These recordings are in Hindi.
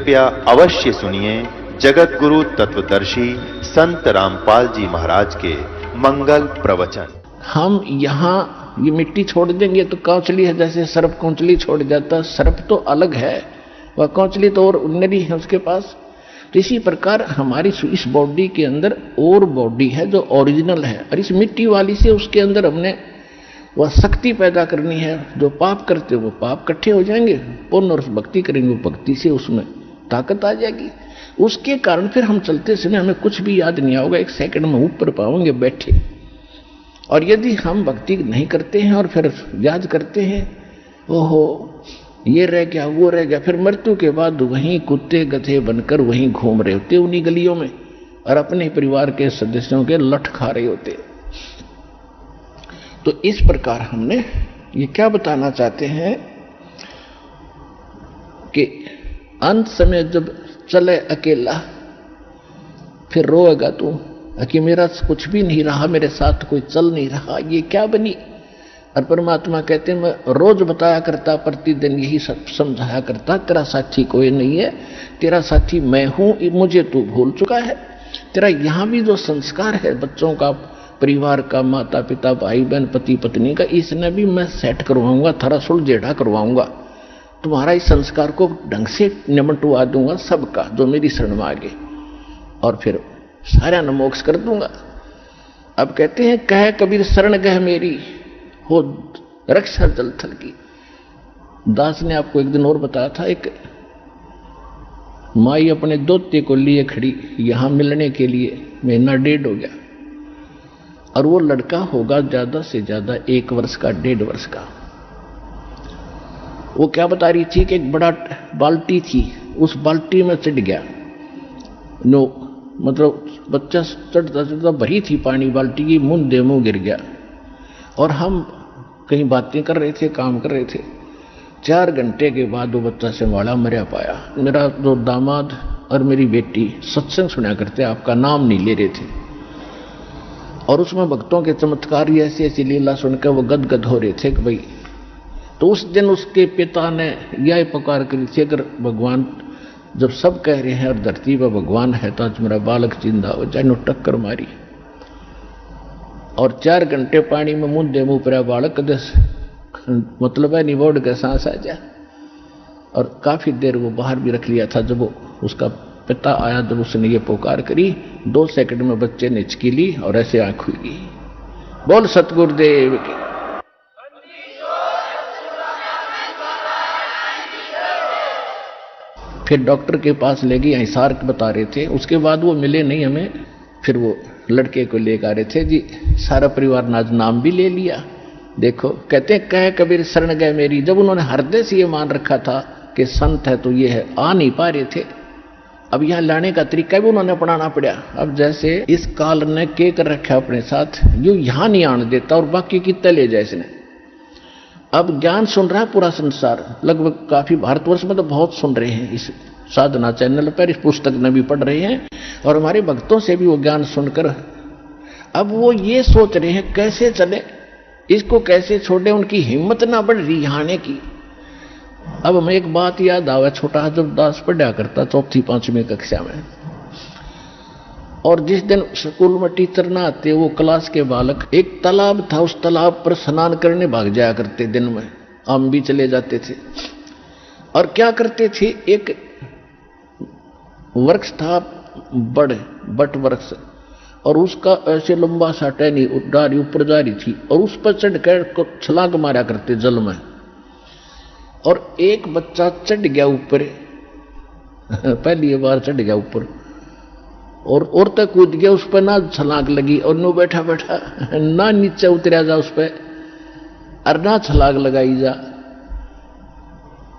कृपया अवश्य सुनिए जगत गुरु तत्वदर्शी संत रामपाल जी महाराज के मंगल प्रवचन। हम यहाँ ये मिट्टी छोड़ देंगे तो कौचली है, जैसे सर्प कौचली छोड़ जाता, सर्प तो अलग है, वह कौचली तो और उन्नरी है उसके पास। तो इसी प्रकार हमारी इस बॉडी के अंदर और बॉडी है जो ओरिजिनल है, और इस मिट्टी वाली से उसके अंदर हमने वह शक्ति पैदा करनी है। जो पाप करते वो पाप इकट्ठे हो जाएंगे, पुण्य और भक्ति करेंगे वो भक्ति से उसमें ताकत आ जाएगी। उसके कारण फिर हम चलते समय हमें कुछ भी याद नहीं आओगे, 1 सेकंड में ऊपर पाओगे बैठे। और यदि हम भक्ति नहीं करते हैं और फिर याद करते हैं, ओहो ये रह गया वो रह गया, फिर मृत्यु के बाद वहीं कुत्ते गधे बनकर वहीं घूम रहे होते उन्हीं गलियों में, और अपने परिवार के सदस्यों के लठ खा रहे होते। तो इस प्रकार हमने ये क्या बताना चाहते हैं कि अंत समय जब चले अकेला फिर रोएगा तू कि मेरा कुछ भी नहीं रहा, मेरे साथ कोई चल नहीं रहा, ये क्या बनी। और परमात्मा कहते हैं मैं रोज बताया करता, प्रतिदिन यही सब समझाया करता, तेरा साथी कोई नहीं है, तेरा साथी मैं हूं, मुझे तू भूल चुका है। तेरा यहां भी जो संस्कार है बच्चों का, परिवार का, माता पिता भाई बहन पति पत्नी का, इसने भी मैं सेट करवाऊंगा, थोड़ा सुलझेड़ा करवाऊंगा, तुम्हारा इस संस्कार को ढंग से निमटवा दूंगा सबका जो मेरी शरण में आगे, और फिर सारा न मोक्ष कर दूंगा। अब कहते हैं कह कबीर शरण गह मेरी हो रक्षा जल थल की। दास ने आपको एक दिन और बताया था, एक माई अपने दोते को लिए खड़ी यहां मिलने के लिए, 1.5 महीना हो गया, और वो लड़का होगा ज्यादा से ज्यादा 1 वर्ष का, 1.5 वर्ष का। वो क्या बता रही थी कि एक बड़ा बाल्टी थी, उस बाल्टी में चढ़ गया, मतलब बच्चा चढ़ता चढ़ता भरी थी पानी बाल्टी की, मुंह गिर गया। और हम कहीं बातें कर रहे थे, काम कर रहे थे। 4 घंटे के बाद वो बच्चा संभाला, मरा पाया। मेरा जो दामाद और मेरी बेटी सत्संग सुना करते, आपका नाम नहीं ले रहे थे, और उसमें भक्तों के चमत्कार ऐसी ऐसी लीला सुनकर वो गदगद हो रहे थे कि भाई। तो उस दिन उसके पिता ने यह पुकार करी थी, अगर भगवान जब सब कह रहे हैं और धरती पर भगवान है तो आज मेरा बालक जिंदा हो जाए, नो टक्कर मारी। और 4 घंटे पानी में मुंह पर बालक दस मतलब है निबोड़ के सांस आ जा। और काफी देर वो बाहर भी रख लिया था। जब वो उसका पिता आया, जब उसने ये पुकार करी, 2 सेकंड में बच्चे ने हिचकी ली और ऐसे आंख हुई गई। बोल सतगुरुदेव की। फिर डॉक्टर के पास ले गई, हिसार बता रहे थे। उसके बाद वो मिले नहीं हमें। फिर वो लड़के को लेकर आ रहे थे जी, सारा परिवार ने आज नाम भी ले लिया। देखो कहते हैं कह कबीर शरण गए मेरी। जब उन्होंने हृदय से ये मान रखा था कि संत है तो ये है, आ नहीं पा रहे थे। अब यहाँ लाने का तरीका भी उन्होंने अपनाना पड़ा। अब जैसे इस काल ने के कर रखा अपने साथ, यू यहाँ नहीं आने देता और बाकी कितने ले जाए इसने। अब ज्ञान सुन रहा है पूरा संसार, लगभग काफी भारतवर्ष में तो बहुत सुन रहे हैं इस साधना चैनल पर, इस पुस्तक में भी पढ़ रहे हैं, और हमारे भक्तों से भी वो ज्ञान सुनकर अब वो ये सोच रहे हैं कैसे चले, इसको कैसे छोड़े। उनकी हिम्मत ना बढ़ रही आने की। अब हमें एक बात याद आवा, छोटा जब दास पढ़ा करता 4वीं 5वीं कक्षा में, और जिस दिन स्कूल में टीचर ना आते, वो क्लास के बालक, एक तालाब था, उस तालाब पर स्नान करने भाग जाया करते। दिन में हम भी चले जाते थे। और क्या करते थे, एक वृक्ष था बट वृक्ष, और उसका ऐसे लंबा सा टहनी डाली ऊपर जा रही थी, और उस पर चढ़कर छलांग मारा करते जल में। और एक बच्चा चढ़ गया ऊपर, पहली बार चढ़ गया ऊपर, और तक कूद गया, उस पर ना छलांग लगी, और नो बैठा बैठा ना नीचे उतरा जा उस पर, और ना छलांग लगाई जा।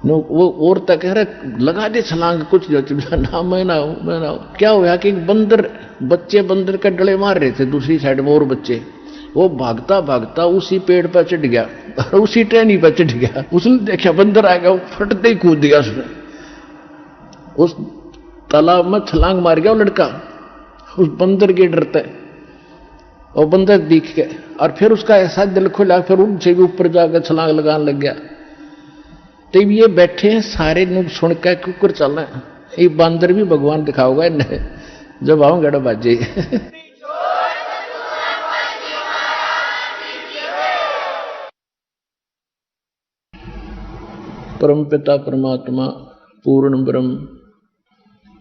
नो वो और तक कह रहे लगा दे छलांग, कुछ ना मैं ना हूं। क्या हुआ कि बच्चे बंदर के डले मार रहे थे दूसरी साइड में, और बच्चे वो भागता भागता उसी पेड़ पर चढ़ गया और उसी टहनी पर चढ़ गया। उसने देखा बंदर आ गया, वो फटते ही कूद गया उसने, उस तालाब में छलांग मार गया वो लड़का उस बंदर के डरते। और बंदर दिख गया, और फिर उसका ऐसा दिल खुला, फिर उनसे भी ऊपर जाकर छलांग लगाने लग गया। तो ये बैठे हैं सारे लोग सुन के कुकर चल रहे हैं, ये बंदर भी भगवान दिखाओगा इन्हें जब आऊंगा गड़ा बाजे। परम पिता परमात्मा पूर्ण ब्रह्म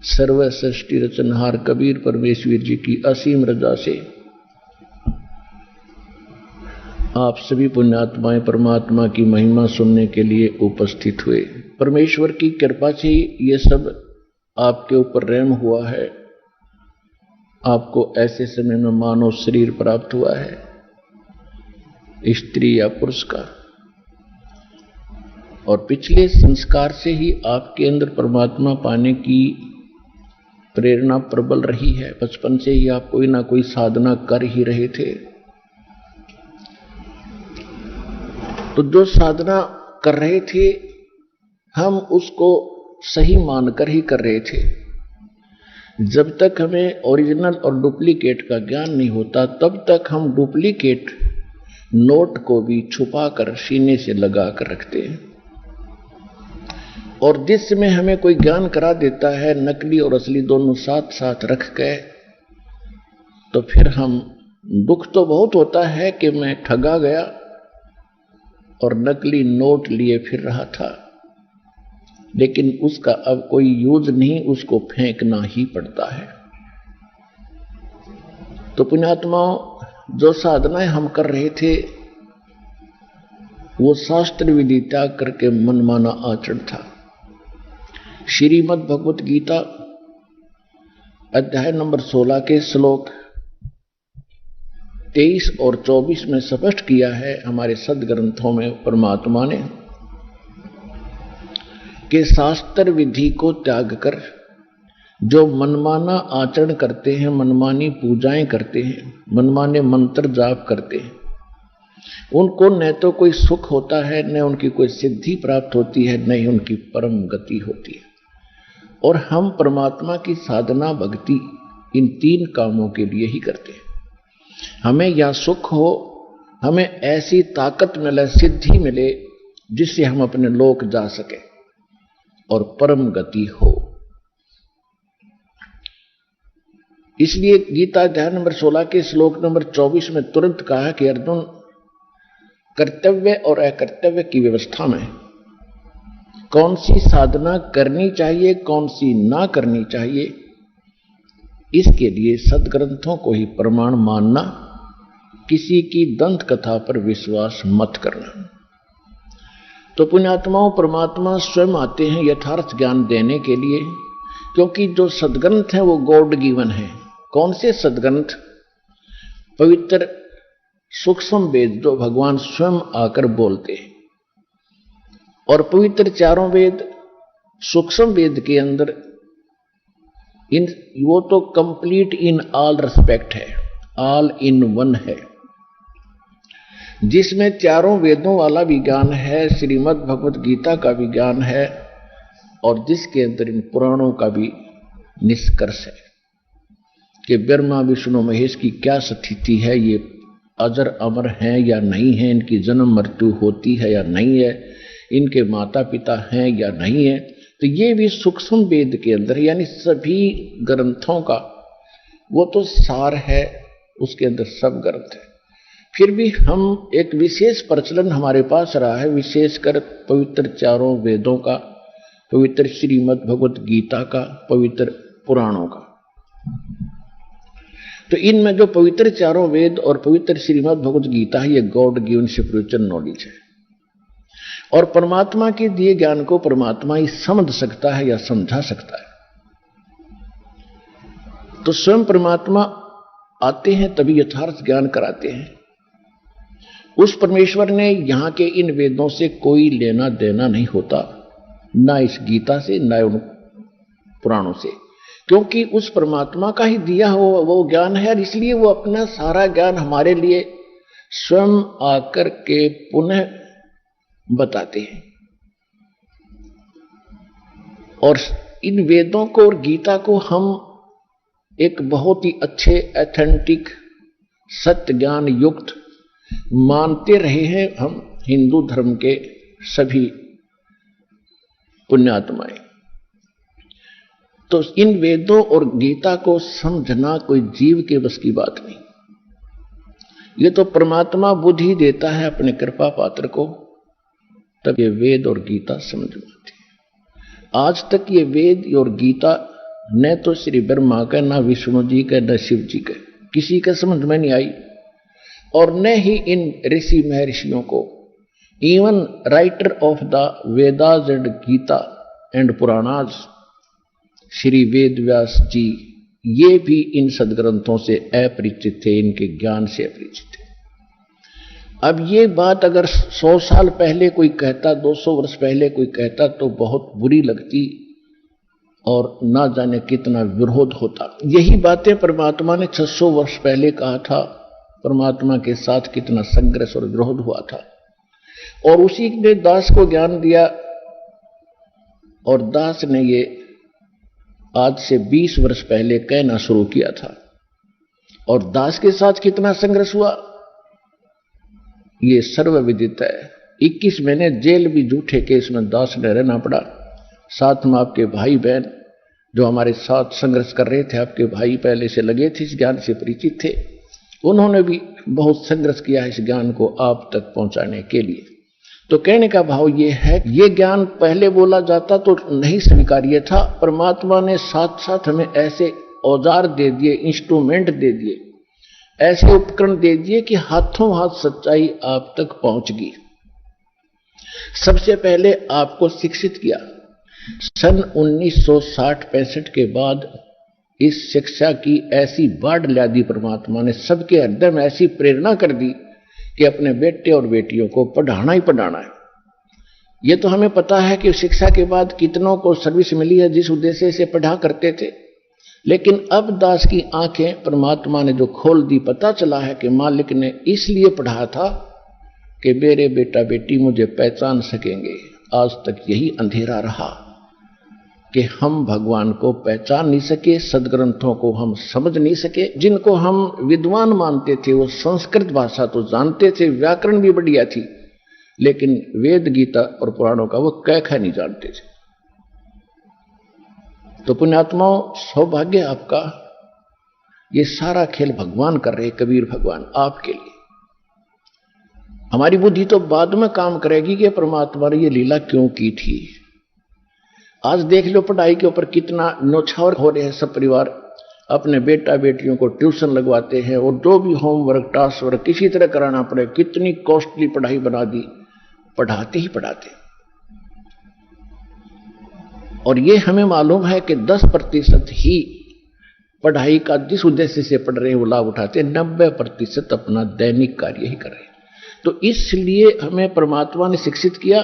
सर्व सृष्टि रचनहार कबीर परमेश्वर जी की असीम रजा से आप सभी पुण्यात्माएं परमात्मा की महिमा सुनने के लिए उपस्थित हुए। परमेश्वर की कृपा से ये सब आपके ऊपर रहम हुआ है। आपको ऐसे समय में मानव शरीर प्राप्त हुआ है, स्त्री या पुरुष का, और पिछले संस्कार से ही आपके अंदर परमात्मा पाने की प्रेरणा प्रबल रही है। बचपन से ही आप कोई ना कोई साधना कर ही रहे थे। तो जो साधना कर रहे थे हम उसको सही मानकर ही कर रहे थे। जब तक हमें ओरिजिनल और डुप्लीकेट का ज्ञान नहीं होता तब तक हम डुप्लीकेट नोट को भी छुपा कर सीने से लगा कर रखते हैं। और जिस समय हमें कोई ज्ञान करा देता है नकली और असली दोनों साथ साथ रख के, तो फिर हम दुख तो बहुत होता है कि मैं ठगा गया और नकली नोट लिए फिर रहा था, लेकिन उसका अब कोई यूज नहीं, उसको फेंकना ही पड़ता है। तो पुण्यात्माओं, जो साधनाएं हम कर रहे थे वो शास्त्र विधि त्याग करके मनमाना आचरण था। श्रीमद् भगवत गीता अध्याय नंबर 16 के श्लोक 23 और 24 में स्पष्ट किया है हमारे सदग्रंथों में परमात्मा ने कि शास्त्र विधि को त्याग कर जो मनमाना आचरण करते हैं, मनमानी पूजाएं करते हैं, मनमाने मंत्र जाप करते हैं, उनको न तो कोई सुख होता है, न उनकी कोई सिद्धि प्राप्त होती है, न ही उनकी परम गति होती है। और हम परमात्मा की साधना भक्ति इन तीन कामों के लिए ही करते हैं। हमें या सुख हो, हमें ऐसी ताकत मिले, सिद्धि मिले जिससे हम अपने लोक जा सके, और परम गति हो। इसलिए गीता अध्याय नंबर 16 के श्लोक नंबर 24 में तुरंत कहा कि अर्जुन, कर्तव्य और अकर्तव्य की व्यवस्था में कौन सी साधना करनी चाहिए, कौन सी ना करनी चाहिए, इसके लिए सदग्रंथों को ही प्रमाण मानना, किसी की दंत कथा पर विश्वास मत करना। तो पुण्यात्माओं, परमात्मा स्वयं आते हैं यथार्थ ज्ञान देने के लिए, क्योंकि जो सदग्रंथ हैं वो गॉड गिवन है। कौन से सदग्रंथ? पवित्र सूक्ष्म वेद जो भगवान स्वयं आकर बोलते हैं, और पवित्र चारों वेद सूक्ष्म वेद के अंदर वो तो कंप्लीट इन ऑल रिस्पेक्ट है, ऑल इन वन है, जिसमें चारों वेदों वाला विज्ञान है, श्रीमद् भगवत गीता का विज्ञान है, और जिसके अंदर इन पुराणों का भी निष्कर्ष है कि ब्रह्मा विष्णु महेश की क्या स्थिति है, ये अजर अमर हैं या नहीं है, इनकी जन्म मृत्यु होती है या नहीं है, इनके माता पिता हैं या नहीं है। तो ये भी सूक्ष्म वेद के अंदर, यानी सभी ग्रंथों का वो तो सार है, उसके अंदर सब ग्रंथ है। फिर भी हम एक विशेष प्रचलन हमारे पास रहा है, विशेषकर पवित्र चारों वेदों का, पवित्र श्रीमद् भगवत गीता का, पवित्र पुराणों का। तो इनमें जो पवित्र चारों वेद और पवित्र श्रीमद् भगवत गीता है, ये गॉड गिवन स्पिरिचुअल नॉलेज है, और परमात्मा के दिए ज्ञान को परमात्मा ही समझ सकता है या समझा सकता है। तो स्वयं परमात्मा आते हैं तभी यथार्थ ज्ञान कराते हैं। उस परमेश्वर ने यहां के इन वेदों से कोई लेना देना नहीं होता, ना इस गीता से, ना उन पुराणों से, क्योंकि उस परमात्मा का ही दिया हुआ वो ज्ञान है, और इसलिए वो अपना सारा ज्ञान हमारे लिए स्वयं आकर के पुनः बताते हैं। और इन वेदों को और गीता को हम एक बहुत ही अच्छे ऑथेंटिक सत्य ज्ञान युक्त मानते रहे हैं हम हिंदू धर्म के सभी पुण्यात्माएं। तो इन वेदों और गीता को समझना कोई जीव के बस की बात नहीं। ये तो परमात्मा बुद्धि देता है अपने कृपा पात्र को, तब ये वेद और गीता समझ में आती है। आज तक ये वेद और गीता न तो श्री ब्रह्मा का, न विष्णु जी का, न शिव जी का, किसी का समझ में नहीं आई, और न ही इन ऋषि महर्षियों को। Even writer of the Vedas and Gita and Puranas, Shri Ved Vyas ji, ये भी इन सदग्रंथों से अपरिचित थे, इनके ज्ञान से अपरिचित थे। अब ये बात अगर 100 साल पहले कोई कहता, 200 वर्ष पहले कोई कहता, तो बहुत बुरी लगती और ना जाने कितना विरोध होता। यही बातें परमात्मा ने 600 वर्ष पहले कहा था। परमात्मा के साथ कितना संघर्ष और विरोध हुआ था, और उसी ने दास को ज्ञान दिया, और दास ने ये आज से 20 वर्ष पहले कहना शुरू किया था। और दास के साथ कितना संघर्ष हुआ ये सर्वविदित है। 21 महीने जेल भी झूठे केस में दास ने रहना पड़ा। साथ में आपके भाई बहन जो हमारे साथ संघर्ष कर रहे थे, आपके भाई पहले से लगे थे, इस ज्ञान से परिचित थे, उन्होंने भी बहुत संघर्ष किया इस ज्ञान को आप तक पहुंचाने के लिए। तो कहने का भाव ये है, ये ज्ञान पहले बोला जाता तो नहीं स्वीकार्य था। परमात्मा ने साथ साथ हमें ऐसे औजार दे दिए, इंस्ट्रूमेंट दे दिए, ऐसे उपकरण दे दिए कि हाथों हाथ सच्चाई आप तक पहुंच गई। सबसे पहले आपको शिक्षित किया। सन 1960-65 के बाद इस शिक्षा की ऐसी बाढ़ ला दी परमात्मा ने, सबके हृदय में ऐसी प्रेरणा कर दी कि अपने बेटे और बेटियों को पढ़ाना ही पढ़ाना है। ये तो हमें पता है कि शिक्षा के बाद कितनों को सर्विस मिली है जिस उद्देश्य से पढ़ा करते थे, लेकिन अब दास की आंखें परमात्मा ने जो खोल दी, पता चला है कि मालिक ने इसलिए पढ़ाया था कि मेरे बेटा बेटी मुझे पहचान सकेंगे। आज तक यही अंधेरा रहा कि हम भगवान को पहचान नहीं सके, सदग्रंथों को हम समझ नहीं सके। जिनको हम विद्वान मानते थे वो संस्कृत भाषा तो जानते थे, व्याकरण भी बढ़िया थी, लेकिन वेद गीता और पुराणों का वो कैखा नहीं जानते थे। तो पुण्यात्माओं, सौभाग्य आपका, ये सारा खेल भगवान कर रहे, कबीर भगवान आपके लिए। हमारी बुद्धि तो बाद में काम करेगी कि परमात्मा ने ये लीला क्यों की थी। आज देख लो पढ़ाई के ऊपर कितना न्योछावर हो रहे हैं। सब परिवार अपने बेटा बेटियों को ट्यूशन लगवाते हैं, और जो भी होमवर्क टास्क वर्क किसी तरह कराना पड़े, कितनी कॉस्टली पढ़ाई बना दी, पढ़ाते ही पढ़ाते। और ये हमें मालूम है कि 10% ही पढ़ाई का जिस उद्देश्य से पढ़ रहे हैं वो लाभ उठाते, 90% अपना दैनिक कार्य ही कर रहे हैं। तो इसलिए हमें परमात्मा ने शिक्षित किया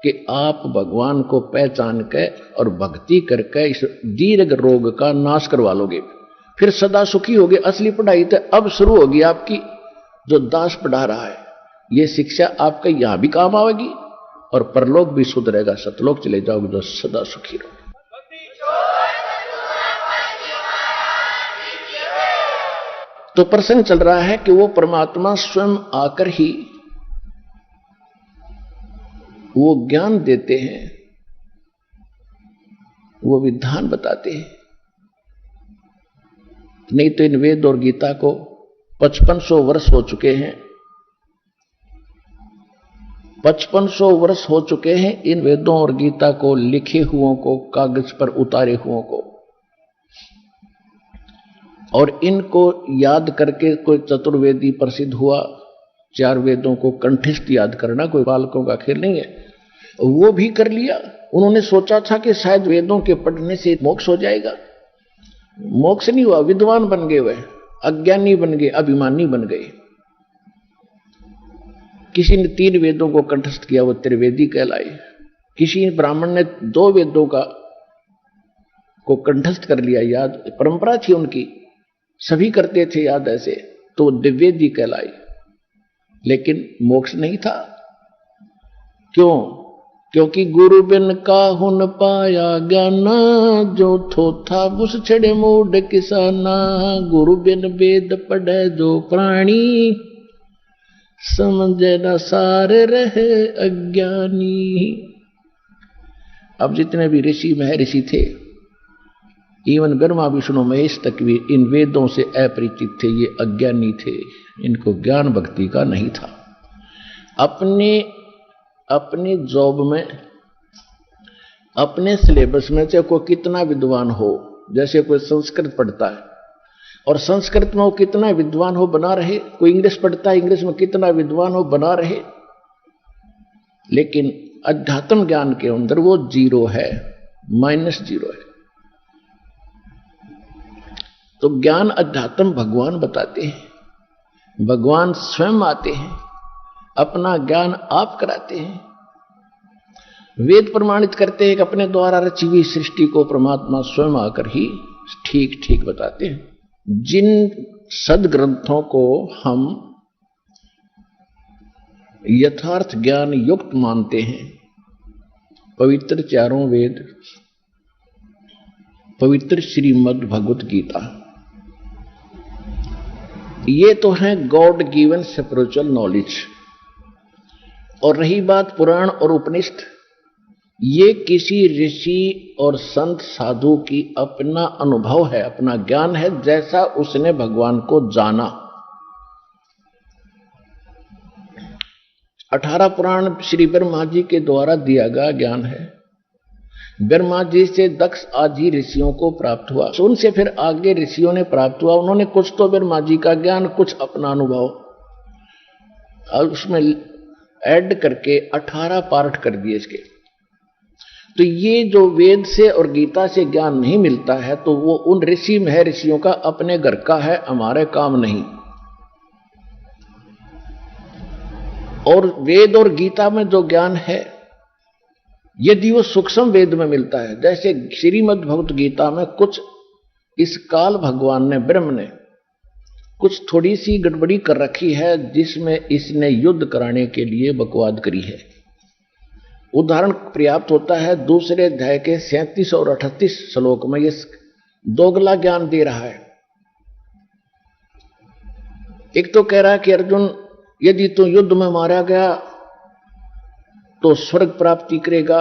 कि आप भगवान को पहचान के और भक्ति करके इस दीर्घ रोग का नाश करवा लोगे, फिर सदा सुखी होगे। असली पढ़ाई तो अब शुरू होगी आपकी, जो दास पढ़ा रहा है। ये शिक्षा आपका यहां भी काम आएगी और परलोक भी सुधरेगा, सतलोक चले जाओगे जो सदा सुखी रहोगे। तो प्रसंग चल रहा है कि वो परमात्मा स्वयं आकर ही वो ज्ञान देते हैं, वो विधान बताते हैं। नहीं तो इन वेद और गीता को 5500 वर्ष हो चुके हैं, 5500 वर्ष हो चुके हैं इन वेदों और गीता को लिखे हुओं को, कागज पर उतारे हुओं को। और इनको याद करके कोई चतुर्वेदी प्रसिद्ध हुआ। 4 वेदों को कंठस्थ याद करना कोई बालकों का खेल नहीं है, वो भी कर लिया। उन्होंने सोचा था कि शायद वेदों के पढ़ने से मोक्ष हो जाएगा, मोक्ष नहीं हुआ। विद्वान बन गए, वह अज्ञानी बन गए, अभिमानी बन गए। किसी ने 3 वेदों को कंठस्थ किया, वो त्रिवेदी कहलाए। किसी ब्राह्मण ने 2 वेदों को कंठस्थ कर लिया, याद परंपरा थी उनकी, सभी करते थे याद ऐसे, तो दिव्येदी कहलाए। लेकिन मोक्ष नहीं था। क्यों? क्योंकि गुरु बिन काहू न पाया ज्ञाना, जो थोथा बुस छड़े मूड किसाना। गुरु बिन वेद पढ़े जो प्राणी, समझे न सार रहे अज्ञानी। अब जितने भी ऋषि महर्षि थे, इवन ब्रह्मा विष्णु महेश तक भी इन वेदों से अपरिचित थे, ये अज्ञानी थे, इनको ज्ञान भक्ति का नहीं था। अपनी जॉब में, अपने सिलेबस में चाहे कोई कितना विद्वान हो, जैसे कोई संस्कृत पढ़ता है और संस्कृत में वो कितना विद्वान हो बना रहे, कोई इंग्लिश पढ़ता है, इंग्लिश में कितना विद्वान हो बना रहे, लेकिन अध्यात्म ज्ञान के अंदर वो जीरो है, -0 है। तो ज्ञान अध्यात्म भगवान बताते हैं, भगवान स्वयं आते हैं, अपना ज्ञान आप कराते हैं। वेद प्रमाणित करते हैं कि अपने द्वारा रची हुई सृष्टि को परमात्मा स्वयं आकर ही ठीक ठीक बताते हैं। जिन सदग्रंथों को हम यथार्थ ज्ञान युक्त मानते हैं, पवित्र चारों वेद, पवित्र श्रीमद् भगवत गीता, ये तो है गॉड गिवन स्पिरिचुअल नॉलेज। और रही बात पुराण और उपनिषद, ये किसी ऋषि और संत साधु की अपना अनुभव है, अपना ज्ञान है, जैसा उसने भगवान को जाना। 18 पुराण श्री ब्रह्मा जी के द्वारा दिया गया ज्ञान है। ब्रह्मा जी से दक्ष आदि ऋषियों को प्राप्त हुआ, उनसे फिर आगे ऋषियों ने प्राप्त हुआ। उन्होंने कुछ तो ब्रह्मा जी का ज्ञान, कुछ अपना अनुभव, और उसमें ऐड करके 18 पार्ट कर दिए इसके। तो ये जो वेद से और गीता से ज्ञान नहीं मिलता है, तो वो उन ऋषि में है, ऋषियों का अपने घर का है, हमारे काम नहीं। और वेद और गीता में जो ज्ञान है, यदि वो सूक्ष्म वेद में मिलता है, जैसे श्रीमद् भगवत गीता में कुछ इस काल भगवान ने, ब्रह्म ने कुछ थोड़ी सी गड़बड़ी कर रखी है, जिसमें इसने युद्ध कराने के लिए बकवाद करी है। उदाहरण पर्याप्त होता है, दूसरे अध्याय के 37 और 38 श्लोक में ये दोगला ज्ञान दे रहा है। एक तो कह रहा है कि अर्जुन, यदि तू युद्ध में मारा गया तो स्वर्ग प्राप्ति करेगा,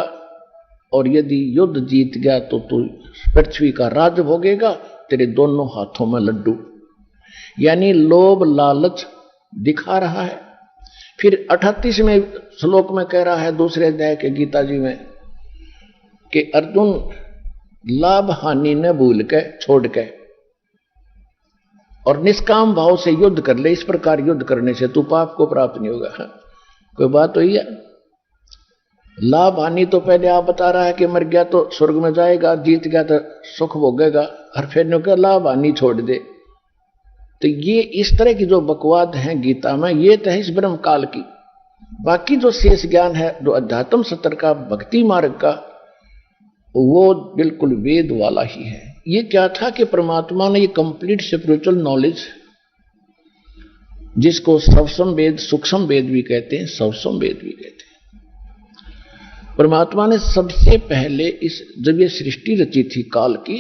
और यदि युद्ध जीत गया तो तू पृथ्वी का राज भोगेगा, तेरे दोनों हाथों में लड्डू। यानी लोभ लालच दिखा रहा है। फिर 38वें श्लोक में कह रहा है, दूसरे अध्याय के गीता जी में, कि अर्जुन लाभ हानि न भूल के, छोड़ के, और निष्काम भाव से युद्ध कर ले। इस प्रकार युद्ध करने से तू पाप को प्राप्त नहीं होगा। कोई बात हुई है? लाभ हानि तो पहले आप बता रहा है कि मर गया तो स्वर्ग में जाएगा, जीत गया तो सुख भोगेगा, और फिर ने कहा लाभ हानि छोड़ दे। तो ये इस तरह की जो बकवाद है गीता में, ये तो है इस ब्रह्म काल की। बाकी जो शेष ज्ञान है, जो अध्यात्म सत्र का, भक्ति मार्ग का, वो बिल्कुल वेद वाला ही है। ये क्या था कि परमात्मा ने ये कंप्लीट स्पिरिचुअल नॉलेज, जिसको सवसम वेद, सूक्ष्म वेद भी कहते हैं, सवसम वेद भी कहते हैं, परमात्मा ने सबसे पहले जब ये सृष्टि रची थी काल की,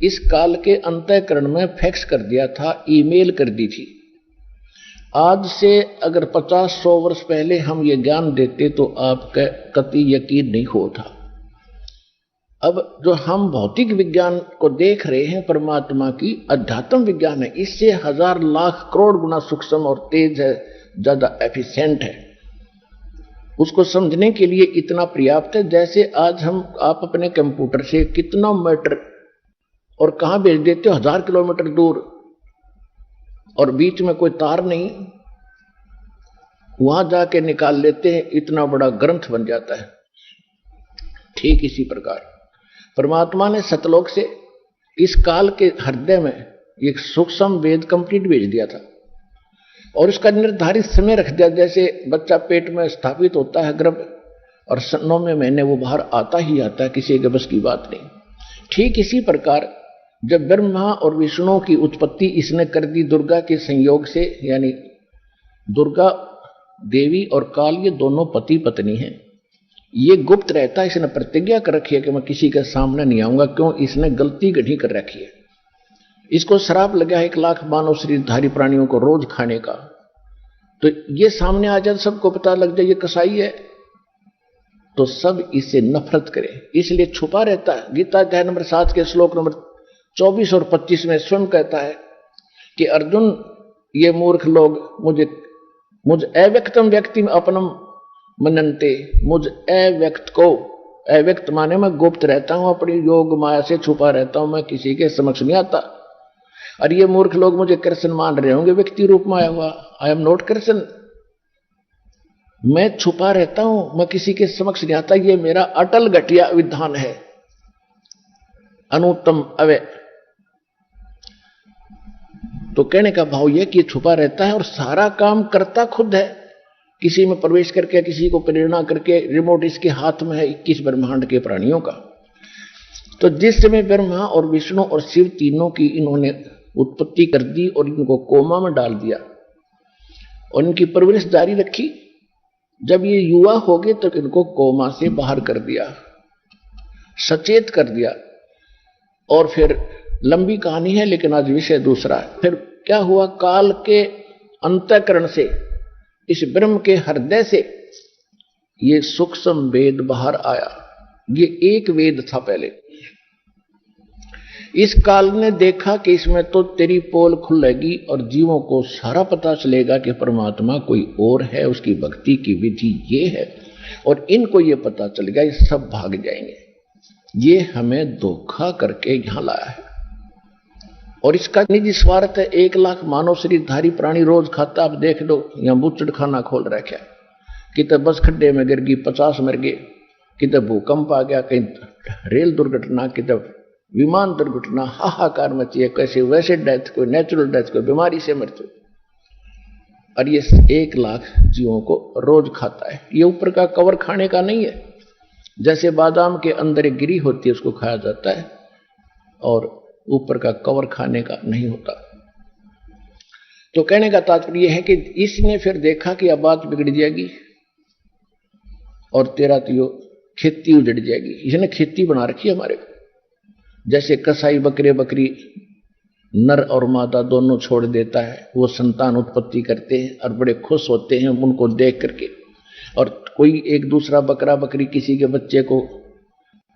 इस काल के अंतःकरण में फैक्स कर दिया था, ईमेल कर दी थी। आज से अगर 50-100 वर्ष पहले हम ये ज्ञान देते तो आपका कतई यकीन नहीं होता। अब जो हम भौतिक विज्ञान को देख रहे हैं, परमात्मा की अध्यात्म विज्ञान है, इससे 1000 लाख करोड़ गुना सूक्ष्म और तेज है, ज्यादा एफिशिएंट है। उसको समझने के लिए इतना पर्याप्त है। जैसे आज आप अपने कंप्यूटर से कितना मीटर और कहां भेज देते हो, 1000 किलोमीटर दूर, और बीच में कोई तार नहीं, वहां जाके निकाल लेते हैं, इतना बड़ा ग्रंथ बन जाता है। ठीक इसी प्रकार परमात्मा ने सतलोक से इस काल के हृदय में एक सूक्ष्म वेद कंप्लीट भेज दिया था, और उसका निर्धारित समय रख दिया। जैसे बच्चा पेट में स्थापित होता है गर्भ, और 9वें महीने वो बाहर आता ही आता है, किसी के बस की बात नहीं। ठीक इसी प्रकार जब ब्रह्मा और विष्णु की उत्पत्ति इसने कर दी दुर्गा के संयोग से, यानी दुर्गा देवी और काल ये दोनों पति पत्नी हैं। ये गुप्त रहता है, इसने प्रतिज्ञा कर रखी है कि मैं किसी के सामने नहीं आऊंगा। क्यों? इसने गलती गढ़ी कर रखी है। इसको श्राप लगा है 1 लाख मानव शरीरधारी प्राणियों को रोज खाने का। तो ये सामने आ जाए, सबको पता लग जाए ये कसाई है, तो सब इससे नफरत करें, इसलिए छुपा रहता है। गीता अध्याय नंबर 7 के श्लोक नंबर 24 और 25 में स्वयं कहता है कि अर्जुन, ये मूर्ख लोग मुझ अव्यक्तम व्यक्ति में अपनम मनन्ते, मुझ अव्यक्त को, अव्यक्त माने मैं गुप्त रहता हूं, अपनी योग माया से छुपा रहता हूं, मैं किसी के समक्ष नहीं आता। और ये मूर्ख लोग मुझे कृष्ण मान रहे होंगे व्यक्ति रूप में आया हुआ, आई एम नॉट कृष्ण, मैं छुपा रहता हूं, मैं किसी के समक्ष नहीं आता, ये मेरा अटल घटिया विधान है, अनुत्तम अव्यय। तो कहने का भाव यह कि ये छुपा रहता है और सारा काम करता खुद है, किसी में प्रवेश करके, किसी को प्रेरणा करके। रिमोट इसके हाथ में है 21 ब्रह्मांड के प्राणियों का। तो जिस समय ब्रह्मा और विष्णु और शिव तीनों की इन्होंने उत्पत्ति कर दी और इनको कोमा में डाल दिया और इनकी परवरिश जारी रखी, जब ये युवा हो गए तो इनको कोमा से बाहर कर दिया, सचेत कर दिया। और फिर लंबी कहानी है, लेकिन आज विषय दूसरा है। फिर क्या हुआ, काल के अंतःकरण से, इस ब्रह्म के हृदय से ये सूक्ष्म वेद बाहर आया। ये एक वेद था पहले। इस काल ने देखा कि इसमें तो तेरी पोल खुलेगी और जीवों को सारा पता चलेगा कि परमात्मा कोई और है, उसकी भक्ति की विधि ये है, और इनको ये पता चल गया, ये सब भाग जाएंगे। ये हमें धोखा करके यहां लाया है और इसका निजी स्वार्थ है। 1 लाख मानव शरीरधारी प्राणी रोज खाता, आप देख लो, यहां बुच्चड़ खाना खोल रखा, कितने बस खड्डे में गिर गई 50 मर गए, कितने भूकंप आ गया, कहीं रेल दुर्घटना, कितने विमान दुर्घटना, हाहाकार मची है, कैसे वैसे डेथ, कोई नेचुरल डेथ, कोई बीमारी से मृत्यु। और ये 1 लाख जीवों को रोज खाता है। ये ऊपर का कवर खाने का नहीं है, जैसे बादाम के अंदर एक गिरी होती है उसको खाया जाता है, और ऊपर का कवर खाने का नहीं होता। तो कहने का तात्पर्य है कि इसने फिर देखा कि अब बात बिगड़ जाएगी और तेरा तो खेती उजड़ जाएगी। इसने खेती बना रखी है हमारे को, जैसे कसाई बकरे बकरी नर और मादा दोनों छोड़ देता है, वो संतान उत्पत्ति करते हैं और बड़े खुश होते हैं उनको देख करके। और कोई एक दूसरा बकरा बकरी किसी के बच्चे को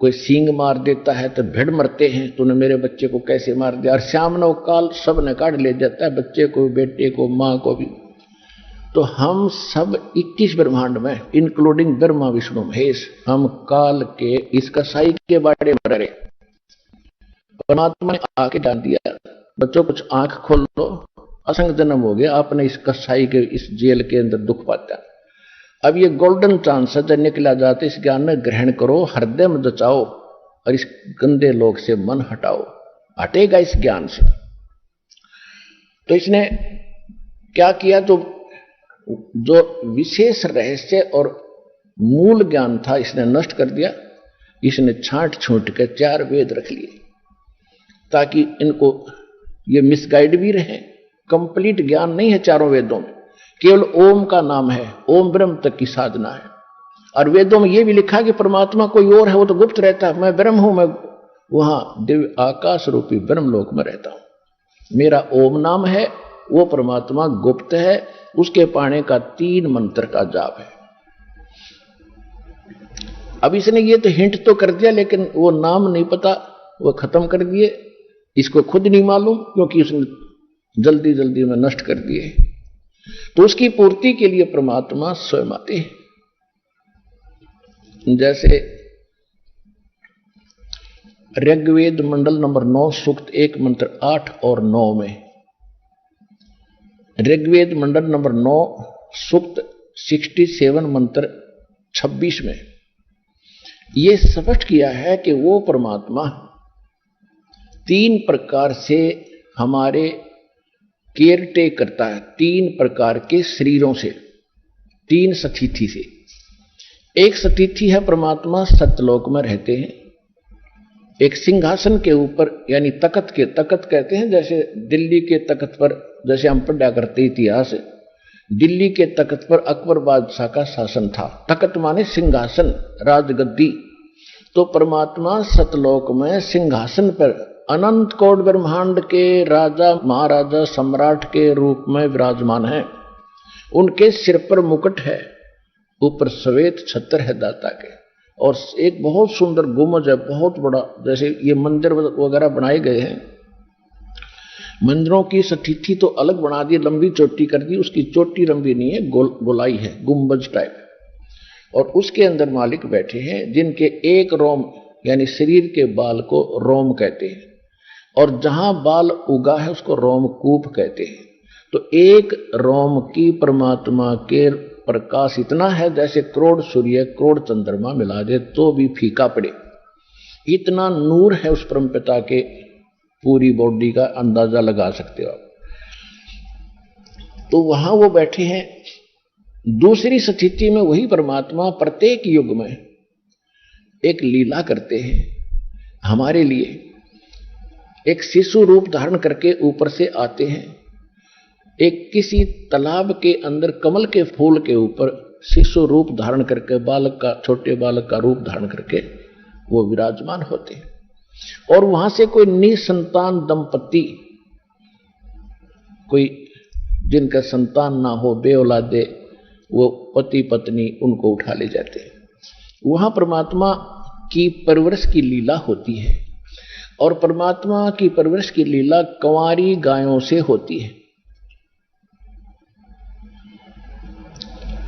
कोई सींग मार देता है तो भिड़ मरते हैं, तूने मेरे बच्चे को कैसे मार दिया। और श्याम नव काल सब ने काट ले जाता है, बच्चे को, बेटे को, माँ को भी। तो हम सब 21 ब्रह्मांड में, इंक्लूडिंग ब्रह्मा विष्णु महेश, हम काल के इस कसाई के बारे में रहे। परमात्मा ने आके जान दिया, बच्चों कुछ आंख खोल लो, असंग जन्म हो गया, आपने इस कसाई के इस जेल के अंदर दुख पाता। अब ये गोल्डन चांस है, जब निकला जाते इस ज्ञान में ग्रहण करो, हृदय में जचाओ और इस गंदे लोग से मन हटाओ, हटेगा इस ज्ञान से। तो इसने क्या किया, जो विशेष रहस्य और मूल ज्ञान था इसने नष्ट कर दिया। इसने छांट छूट के 4 वेद रख लिए ताकि इनको ये मिसगाइड भी रहे। कंप्लीट ज्ञान नहीं है चारों वेदों में, केवल ओम का नाम है, ओम ब्रह्म तक की साधना है। और वेदों में यह भी लिखा कि परमात्मा कोई और है, वो तो गुप्त रहता है, मैं ब्रह्म हूं, मैं वहां दिव्य आकाश रूपी ब्रह्मलोक में रहता हूं, मेरा ओम नाम है, वो परमात्मा गुप्त है, उसके पाने का 3 मंत्र का जाप है। अब इसने ये तो हिंट तो कर दिया, लेकिन वो नाम नहीं पता, वो खत्म कर दिए, इसको खुद नहीं मालूम क्योंकि उसने जल्दी जल्दी में नष्ट कर दिए। तो उसकी पूर्ति के लिए परमात्मा स्वयं आते हैं। जैसे ऋग्वेद मंडल नंबर 9 सूक्त 1 मंत्र 8 और 9 में, ऋग्वेद मंडल नंबर 9 सूक्त 67 मंत्र 26 में यह स्पष्ट किया है कि वो परमात्मा 3 प्रकार से हमारे केयर टेक करता है, 3 प्रकार के शरीरों से, 3 सतिथि से। एक सतिथि है परमात्मा सत्यलोक में रहते हैं, एक सिंहासन के ऊपर यानी तख्त के, तख्त कहते हैं जैसे दिल्ली के तख्त पर, जैसे हम पढ़ा करते इतिहास, दिल्ली के तख्त पर अकबर बादशाह का शासन था। तख्त माने सिंहासन, राजगद्दी। तो परमात्मा सतलोक में सिंहासन पर अनंत कोट ब्रह्मांड के राजा महाराजा सम्राट के रूप में विराजमान है। उनके सिर पर मुकुट है, ऊपर श्वेत छत्र है दाता के, और एक बहुत सुंदर गुंबद है, बहुत बड़ा, जैसे ये मंदिर वगैरह बनाए गए हैं, मंदिरों की स्थिति तो अलग बना दी, लंबी चोटी कर दी, उसकी चोटी लंबी नहीं है, गोलाई है, गुंबज टाइप। और उसके अंदर मालिक बैठे हैं जिनके एक रोम यानी शरीर के बाल को रोम कहते हैं, और जहां बाल उगा है उसको रोमकूप कहते हैं। तो एक रोम की परमात्मा के प्रकाश इतना है जैसे करोड़ सूर्य करोड़ चंद्रमा मिला दे तो भी फीका पड़े, इतना नूर है उस परमपिता के, पूरी बॉडी का अंदाजा लगा सकते हो आप। तो वहां वो बैठे हैं। दूसरी स्थिति में वही परमात्मा प्रत्येक युग में एक लीला करते हैं हमारे लिए, एक शिशु रूप धारण करके ऊपर से आते हैं, एक किसी तालाब के अंदर कमल के फूल के ऊपर शिशु रूप धारण करके, बालक का, छोटे बालक का रूप धारण करके वो विराजमान होते हैं। और वहां से कोई निसंतान दंपति, कोई जिनका संतान ना हो, बे औलादे, वो पति पत्नी, उनको उठा ले जाते हैं। वहां परमात्मा की परवरिश की लीला होती है, और परमात्मा की परवरिश की लीला कंवारी गायों से होती है।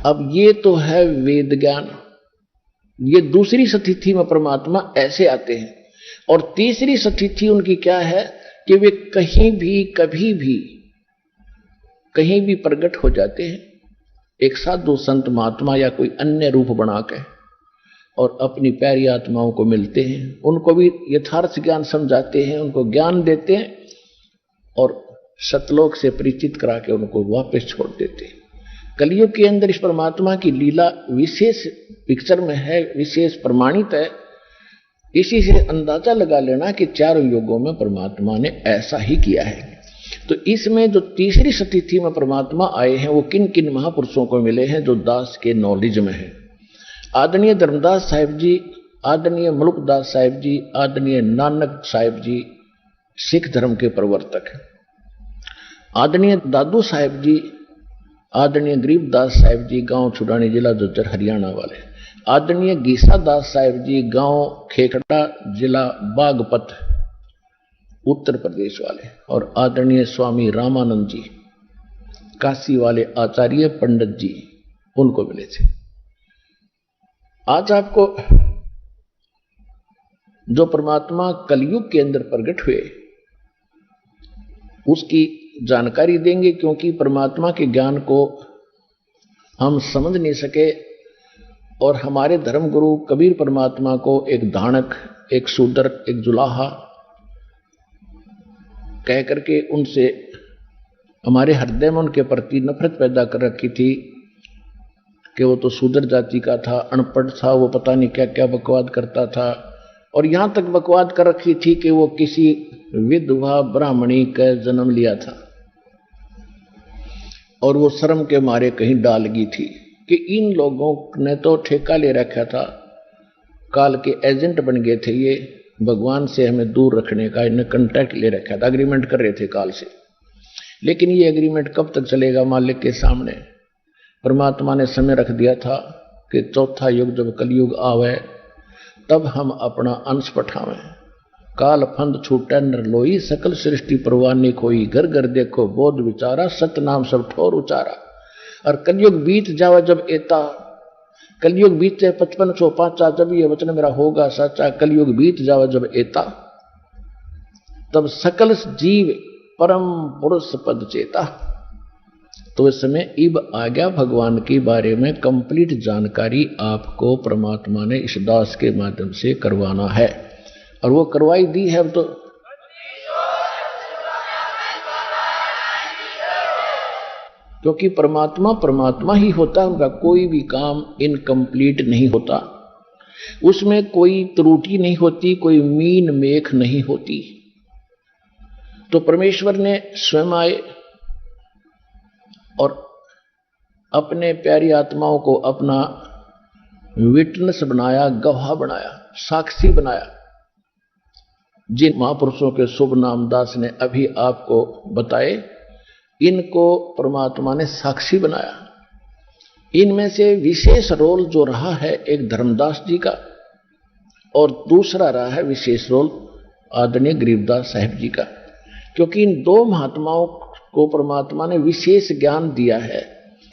अब ये तो है वेद ज्ञान। ये दूसरी स्थिति में परमात्मा ऐसे आते हैं। और तीसरी स्थिति उनकी क्या है कि वे कहीं भी कभी भी कहीं भी प्रकट हो जाते हैं, एक साधु संत महात्मा या कोई अन्य रूप बना के, और अपनी प्यारी आत्माओं को मिलते हैं, उनको भी यथार्थ ज्ञान समझाते हैं, उनको ज्ञान देते हैं और सतलोक से परिचित करा के उनको वापस छोड़ देते हैं। कलयुग के अंदर इस परमात्मा की लीला विशेष पिक्चर में है, विशेष प्रमाणित है। इसी से अंदाजा लगा लेना कि चारों युगों में परमात्मा ने ऐसा ही किया है। तो इसमें जो तीसरी स्थिति में परमात्मा आए हैं वो किन किन महापुरुषों को मिले हैं जो दास के नॉलेज में है। आदरणीय धर्मदास साहिब जी, आदरणीय मुल्कदास साहिब जी, आदरणीय नानक साहिब जी सिख धर्म के प्रवर्तक हैं। आदरणीय दादू साहिब जी, आदरणीय गरीबदास साहिब जी गांव छुड़ानी जिला झज्जर हरियाणा वाले। आदरणीय गीसा दास साहिब जी गांव खेखड़ा जिला बागपत उत्तर प्रदेश वाले। और आदरणीय स्वामी रामानंद जी काशी वाले आचार्य पंडित जी, उनको मिले थे। आज आपको जो परमात्मा कलयुग के अंदर प्रकट हुए उसकी जानकारी देंगे, क्योंकि परमात्मा के ज्ञान को हम समझ नहीं सके। और हमारे धर्मगुरु कबीर परमात्मा को एक धानक, एक शूद्र, एक जुलाहा कह करके उनसे हमारे हृदय में उनके प्रति नफरत पैदा कर रखी थी कि वो तो शूद्र जाति का था, अनपढ़ था, वो पता नहीं क्या क्या बकवाद करता था। और यहां तक बकवाद कर रखी थी कि वो किसी विधवा ब्राह्मणी का जन्म लिया था और वो शर्म के मारे कहीं डाल गई थी कि इन लोगों ने तो ठेका ले रखा था, काल के एजेंट बन गए थे, ये भगवान से हमें दूर रखने का इन्हें कॉन्ट्रैक्ट ले रखा था, एग्रीमेंट कर रहे थे काल से। लेकिन ये एग्रीमेंट कब तक चलेगा मालिक के सामने? परमात्मा ने समय रख दिया था कि चौथा युग जब कलयुग आवे तब हम अपना अंश पठावें। काल फंद छूटे नर लोई, सकल सृष्टि परवानी खोई, घर घर देखो बोध विचारा, सत नाम सब ठोर उचारा। और कलयुग बीत जावे जब एता, कलयुग बीते 5505 जब ये वचन मेरा होगा सच्चा, कलयुग बीत जावे जब एता, तब सकल जीव परम पुरुष पद चेता। तो इस समय इब आ गया भगवान के बारे में कंप्लीट जानकारी आपको परमात्मा ने इस दास के माध्यम से करवाना है, और वो करवाई दी है। अब तो क्योंकि परमात्मा परमात्मा ही होता है, उनका कोई भी काम इनकम्प्लीट नहीं होता, उसमें कोई त्रुटि नहीं होती, कोई मीन मेख नहीं होती। तो परमेश्वर ने स्वयं आए और अपने प्यारी आत्माओं को अपना विटनेस बनाया, गवाह बनाया, साक्षी बनाया। जिन महापुरुषों के शुभ नाम दास ने अभी आपको बताए, इनको परमात्मा ने साक्षी बनाया। इनमें से विशेष रोल जो रहा है एक धर्मदास जी का, और दूसरा रहा है विशेष रोल आदरणीय गरीबदास साहिब जी का, क्योंकि इन दो महात्माओं को परमात्मा ने विशेष ज्ञान दिया है।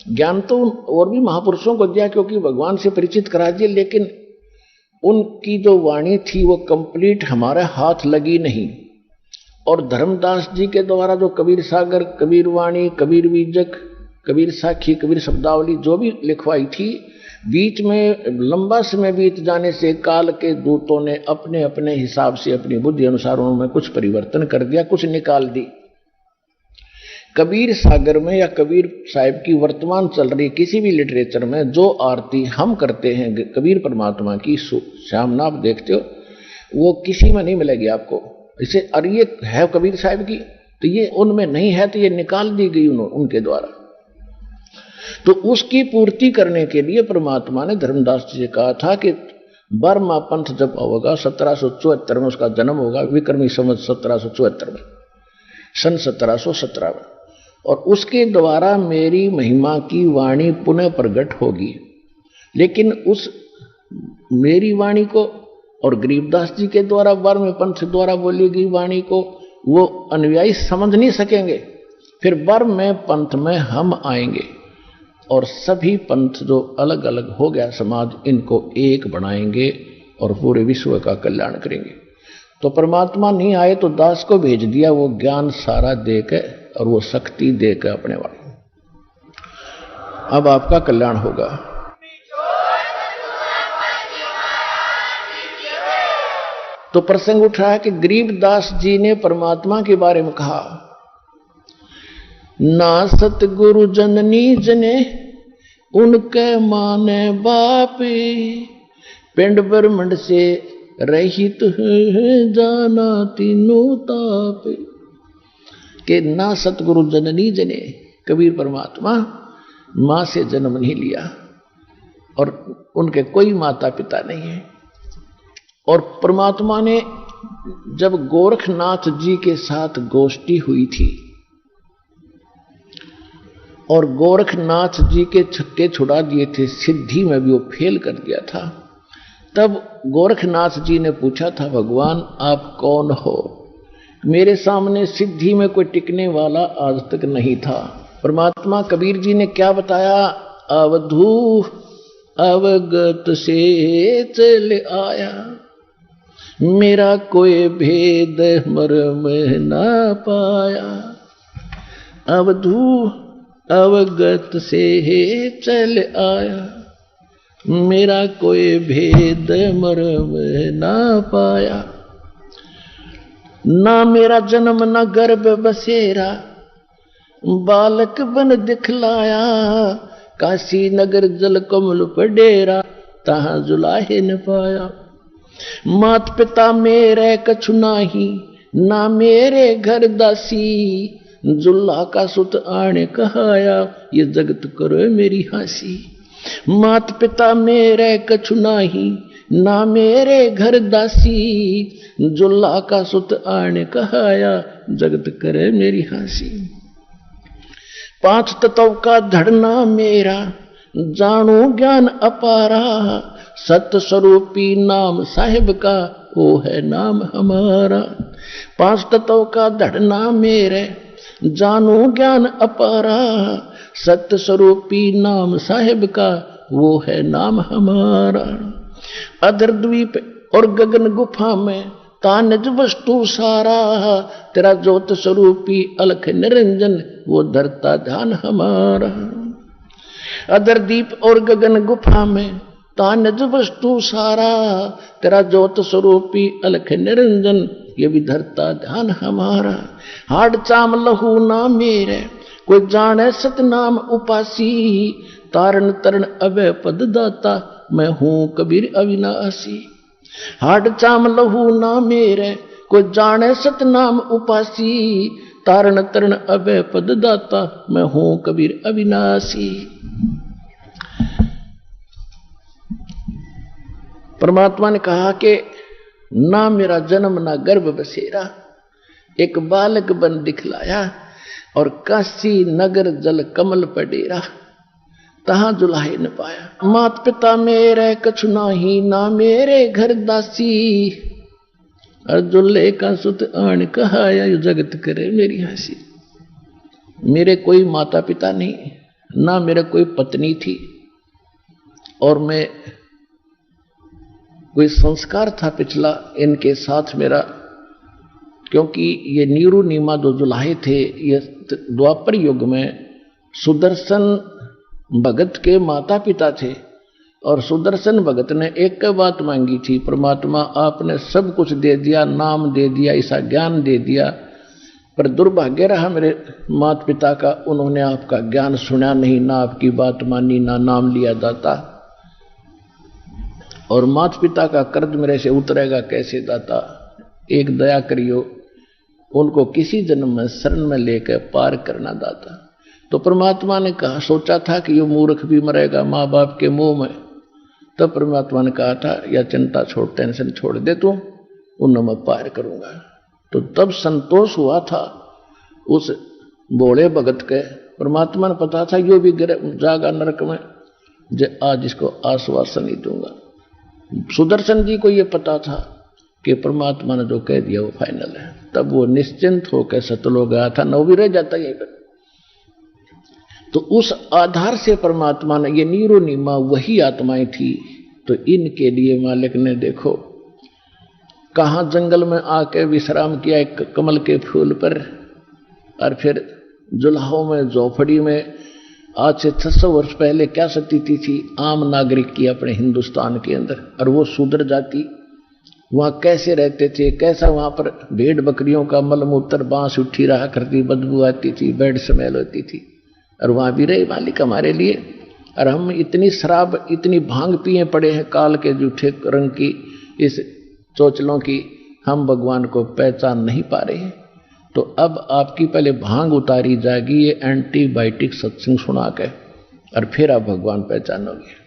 ज्ञान तो और भी महापुरुषों को दिया, क्योंकि भगवान से परिचित करा दिए, लेकिन उनकी जो वाणी थी वो कंप्लीट हमारे हाथ लगी नहीं। और धर्मदास जी के द्वारा जो कबीर सागर, कबीर वाणी, कबीर बीजक, कबीर साखी, कबीर शब्दावली जो भी लिखवाई थी, बीच में लंबा समय बीत जाने से काल के दूतों ने अपने अपने हिसाब से अपनी बुद्धि अनुसार उनमें कुछ परिवर्तन कर दिया, कुछ निकाल दी। कबीर सागर में या कबीर साहिब की वर्तमान चल रही किसी भी लिटरेचर में जो आरती हम करते हैं कबीर परमात्मा की, शाम आप देखते हो, वो किसी में नहीं मिलेगी आपको। इसे और ये है कबीर साहिब की, तो ये उनमें नहीं है, तो ये निकाल दी गई उनके द्वारा। तो उसकी पूर्ति करने के लिए परमात्मा ने धर्मदास जी से कहा था कि बर्मा पंथ जब होगा 1774 में उसका जन्म होगा, विक्रमी संवत 1774 में, सन 1717 में, और उसके द्वारा मेरी महिमा की वाणी पुनः प्रकट होगी। लेकिन उस मेरी वाणी को और गरीबदास जी के द्वारा बर्मा पंथ द्वारा बोली गई वाणी को वो अनुयायी समझ नहीं सकेंगे। फिर बर्मा पंथ में हम आएंगे और सभी पंथ जो अलग अलग हो गया समाज, इनको एक बनाएंगे और पूरे विश्व का कल्याण करेंगे। तो परमात्मा नहीं आए तो दास को भेज दिया, वो ज्ञान सारा देकर और वो शक्ति देकर अपने वाले। अब आपका कल्याण होगा। तो प्रसंग उठा है कि गरीबदास जी ने परमात्मा के बारे में कहा, ना सतगुरु जननी जने उनके माने बापे, पिंड ब्रह्मंड से रहित जाना तीनों तापे। कि ना सतगुरु जननी जने, कबीर परमात्मा मां से जन्म नहीं लिया और उनके कोई माता पिता नहीं है। और परमात्मा ने जब गोरखनाथ जी के साथ गोष्ठी हुई थी और गोरखनाथ जी के छक्के छुड़ा दिए थे, सिद्धि में भी वो फेल कर दिया था, तब गोरखनाथ जी ने पूछा था, भगवान आप कौन हो? मेरे सामने सिद्धि में कोई टिकने वाला आज तक नहीं था। परमात्मा कबीर जी ने क्या बताया, अवधू अवगत से चल आया, मेरा कोई भेद मर्म ना पाया। अवधू अवगत से चल आया, मेरा कोई भेद मर्म ना पाया। ना मेरा जन्म न गर्भ बसेरा, बालक बन दिखलाया, काशी नगर जल कमल पर डेरा, तहां जुलाहे न पाया। मात पिता मेरे कछु नाही, ना मेरे घर दासी, जुल्ला का सुत आने कहाया, ये जगत करो मेरी हंसी। मात पिता मेरे कछु नाही, ना मेरे घर दासी, जुल्ला का सुत आने कहाया, जगत करे मेरी हंसी। पांच तत्व का धड़ना मेरा, जानो ज्ञान अपारा, सत्य स्वरूपी नाम साहिब का, वो है नाम हमारा। पांच तत्व का धड़ना मेरे, जानो ज्ञान अपारा, सत्य स्वरूपी नाम साहिब का, वो है नाम हमारा। अधर द्वीप और गगन गुफा में तानज वस्तु सारा, तेरा ज्योत स्वरूपी अलख निरंजन, वो धरता ध्यान हमारा। अधर दीप और गगन गुफा में तानज वस्तु सारा, तेरा ज्योत स्वरूपी अलख निरंजन, ये भी धरता ध्यान हमारा। हाड चाम लहू ना मेरे, कोई जाने सतनाम उपासी, तारण तरण अभय पद दाता, मैं हूं कबीर अविनाशी। हाड चाम लहू ना मेरे, कोई जाने सतनाम उपासी, तारण तरण अभय पद दाता, मैं हूं कबीर अविनाशी। परमात्मा ने कहा कि ना मेरा जन्म ना गर्भ बसेरा, एक बालक बन दिखलाया, और काशी नगर जल कमल पर डेरा, तहां जुलाहे न पाया। मात पिता मेरे कछु नाही, ना मेरे घर दासी, और जुल्ले का सुत आन कहाया, यु जगत करे मेरी हंसी। मेरे कोई माता पिता नहीं, ना मेरे कोई पत्नी थी, और मैं कोई संस्कार था पिछला इनके साथ मेरा, क्योंकि ये नीरू नीमा जो जुलाहे थे ये द्वापर युग में सुदर्शन भगत के माता पिता थे, और सुदर्शन भगत ने एक बात मांगी थी, परमात्मा आपने सब कुछ दे दिया, नाम दे दिया, ऐसा ज्ञान दे दिया, पर दुर्भाग्य रहा मेरे माता पिता का, उन्होंने आपका ज्ञान सुना नहीं, ना आपकी बात मानी, ना नाम लिया दाता, और माता पिता का कर्ज मेरे से उतरेगा कैसे दाता, एक दया करियो, उनको किसी जन्म में शरण में लेकर पार करना दाता। तो परमात्मा ने कहा, सोचा था कि ये मूर्ख भी मरेगा माँ बाप के मोह में, तब परमात्मा ने कहा था या चिंता छोड़, टेंशन छोड़ दे तू, उन्हें मैं पार करूंगा। तो तब संतोष हुआ था उस भोले भगत के, परमात्मा ने पता था यो भी जागा नरक में, जे आज इसको आश्वासन ही दूंगा। सुदर्शन जी को ये पता था कि परमात्मा ने जो कह दिया वो फाइनल है, तब वो निश्चिंत होकर सतलोक गया था, न भी रह जाता यहीं पर। तो उस आधार से परमात्मा ने, ये नीरो नीमा वही आत्माएं थी, तो इनके लिए मालिक ने देखो कहां जंगल में आके विश्राम किया एक कमल के फूल पर, और फिर जुलाहों में झोपड़ी में आज से 600 वर्ष पहले क्या स्थिति थी आम नागरिक की अपने हिंदुस्तान के अंदर, और वो शूद्र जाति वहां कैसे रहते थे, कैसा वहां पर भेड़ बकरियों का मलमूत्र बांस उठी रहा करती, बदबू आती थी, बेड स्मेल होती थी, और वहां भी रहे मालिक हमारे लिए। और हम इतनी शराब इतनी भांग पिए पड़े हैं काल के जूठे रंग की, इस चोचलों की, हम भगवान को पहचान नहीं पा रहे हैं। तो अब आपकी पहले भांग उतारी जाएगी ये एंटीबायोटिक सत्संग सुना के, और फिर आप भगवान पहचानोगे।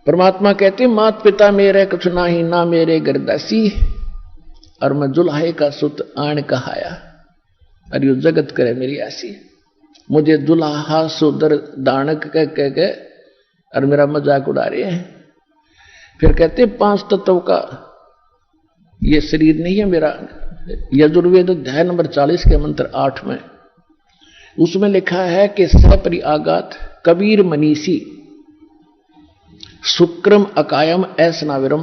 परमात्मा कहते मात पिता मेरे कुछ नाही, ना मेरे गर्दासी, और मैं जुल्हे का सुत आन कहाया, और यू जगत करे मेरी आसी। मुझे दुल्हा सुदर दानक कह के और मेरा मजाक उड़ा रहे हैं। फिर कहते 5 तत्व का ये शरीर नहीं है मेरा। यजुर्वेद अध्याय नंबर 40 के मंत्र 8 में उसमें लिखा है कि सपरि आगात कबीर मनीषी शुक्रम अकायम ऐसनाविरम।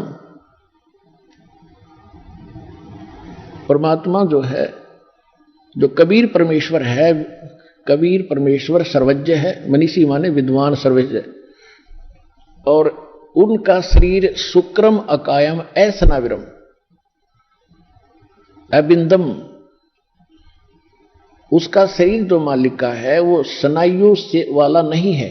परमात्मा जो है, जो कबीर परमेश्वर है, कबीर परमेश्वर सर्वज्ञ है, मनीषी माने विद्वान सर्वज्ञ, और उनका शरीर शुक्रम अकायम ऐसनाविरम अबिंदम, उसका शरीर जो मालिक का है वो स्नायु से वाला नहीं है,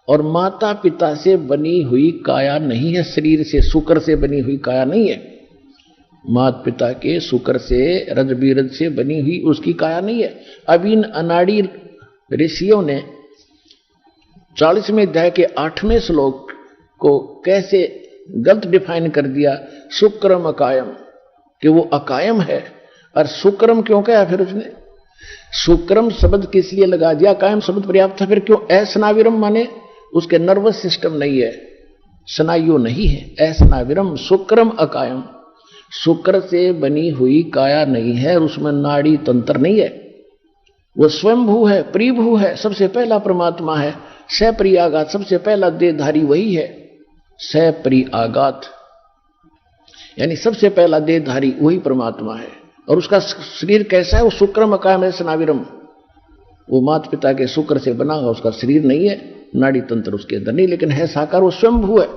और माता पिता से बनी हुई काया नहीं है, शरीर से शुक्र से बनी हुई काया नहीं है, माता पिता के शुक्र से रजबीरज से बनी हुई उसकी काया नहीं है। अब इन अनाड़ी ऋषियों ने 40वें अध्याय के 8वें श्लोक को कैसे गलत डिफाइन कर दिया, शुक्रम अकायम, कि वो अकायम है। और शुक्रम क्यों कहा फिर उसने, शुक्रम शब्द किस लिए लगा दिया, कायम शब्द पर्याप्त था, फिर क्यों ऐसनाविरम माने उसके नर्वस सिस्टम नहीं है, स्नायु नहीं है, ऐसनाविरम शुक्रम अकायम, शुक्र से बनी हुई काया नहीं है, और उसमें नाड़ी तंत्र नहीं है, वो स्वयंभू है, प्रिभू है, सबसे पहला परमात्मा है। सप्रि आगात, सबसे पहला देहधारी वही है, सप्रि आगात यानी सबसे पहला देहधारी वही परमात्मा है। और उसका शरीर कैसा है, वो शुक्रम अकायम ऐसनाविरम, वो माता पिता के शुक्र से बना हुआ उसका शरीर नहीं है, नाड़ी तंत्र उसके अंदर नहीं, लेकिन है साकार, वो स्वयंभू है,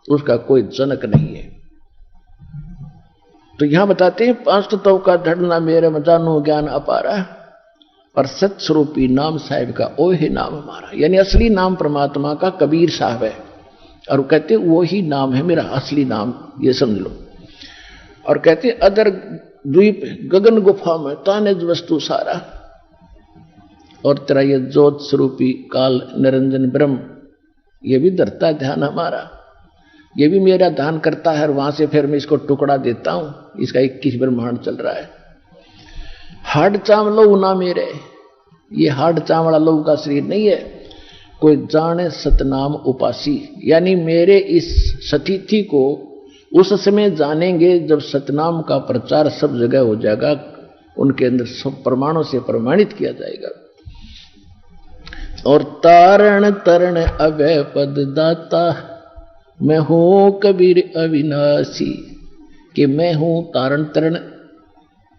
उसका कोई जनक नहीं है। तो यहां बताते हैं 5 तत्व का धड़ना मेरे में जानो ज्ञान अपारा, और सत्स्वरूपी नाम साहिब का ओ ही नाम हमारा, यानी असली नाम परमात्मा का कबीर साहब है, और कहते वो ही नाम है मेरा असली नाम, ये समझ लो। और कहते अदर द्वीप गगन गुफा में तानिज वस्तु सारा, और तेरा ये ज्योत स्वरूपी काल निरंजन ब्रह्म ये भी धरता ध्यान हमारा, ये भी मेरा ध्यान करता है, और वहां से फिर मैं इसको टुकड़ा देता हूं, इसका 21 ब्रह्मांड चल रहा है। हाड चाम लो ना मेरे, ये हाड चामड़ा लोगों का शरीर नहीं है। कोई जाने सतनाम उपासी, यानी मेरे इस सतिथि को उस समय जानेंगे जब सतनाम का प्रचार सब जगह हो जाएगा, उनके अंदर सब प्रमाणों से प्रमाणित किया जाएगा। और तारण तरण अभय पद दाता, मैं हूं कबीर अविनाशी, कि मैं हूं तारण तरण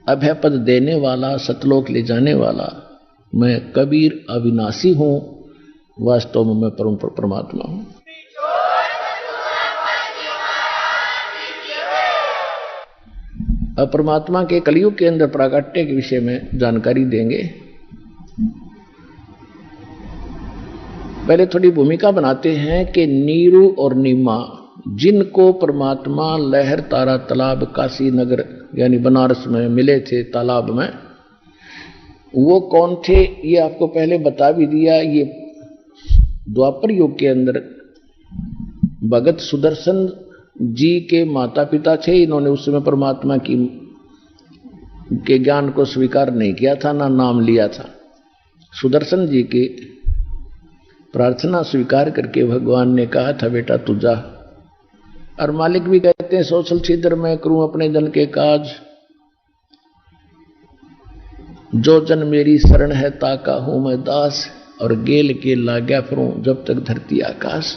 अभय पद देने वाला, सतलोक ले जाने वाला। मैं कबीर अविनाशी हूं, वास्तव में मैं परम परमात्मा हूं। अब परमात्मा के कलयुग के अंदर प्राकट्य के विषय में जानकारी देंगे। पहले थोड़ी भूमिका बनाते हैं कि नीरू और नीमा, जिनको परमात्मा लहर तारा तालाब काशी नगर यानी बनारस में मिले थे तालाब में, वो कौन थे ये आपको पहले बता भी दिया। ये द्वापर युग के अंदर भगत सुदर्शन जी के माता पिता थे। इन्होंने उस समय परमात्मा के ज्ञान को स्वीकार नहीं किया था, ना नाम लिया था। सुदर्शन जी की प्रार्थना स्वीकार करके भगवान ने कहा था, बेटा तू जा। और मालिक भी कहते हैं, सोशल छिद्र मैं करूं अपने जन के काज, जो जन मेरी शरण है ताका हूं मैं दास, और गेल के लाग्या फिरूं जब तक धरती आकाश।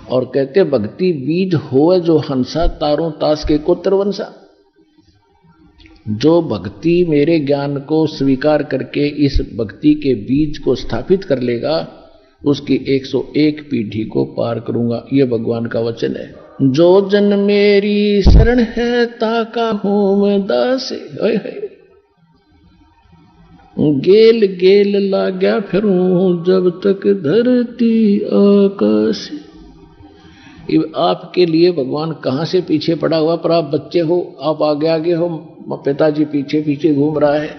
और कहते भक्ति बीज होए जो हंसा, तारों तास के कोत्र वंशा। जो भक्ति मेरे ज्ञान को स्वीकार करके इस भक्ति के बीज को स्थापित कर लेगा, उसकी 101 पीढ़ी को पार करूंगा, ये भगवान का वचन है। जो जन मेरी शरण है ताका हूं मैं दास, गेल गेल लाग्या फिरूं जब तक धरती आकाश। आपके लिए भगवान कहां से पीछे पड़ा हुआ, पर आप बच्चे हो, आप आगे आगे हो, पिताजी पीछे पीछे घूम रहा है,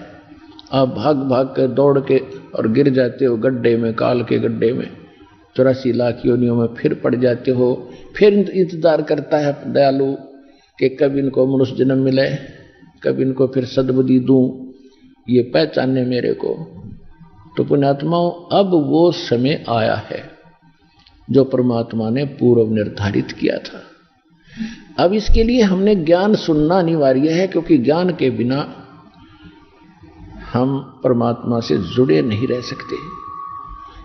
आप भाग भाग कर दौड़ के और गिर जाते हो गड्ढे में, काल के गड्ढे में, 84 लाख योनियों में फिर पड़ जाते हो। फिर इंतजार करता है दयालु कि कब इनको मनुष्य जन्म मिले, कब इनको फिर सद्बुद्धि दूं, ये पहचाने मेरे को। तो पुण्यात्माओं, अब वो समय आया है जो परमात्मा ने पूर्व निर्धारित किया था। अब इसके लिए हमने ज्ञान सुनना अनिवार्य है, क्योंकि ज्ञान के बिना हम परमात्मा से जुड़े नहीं रह सकते।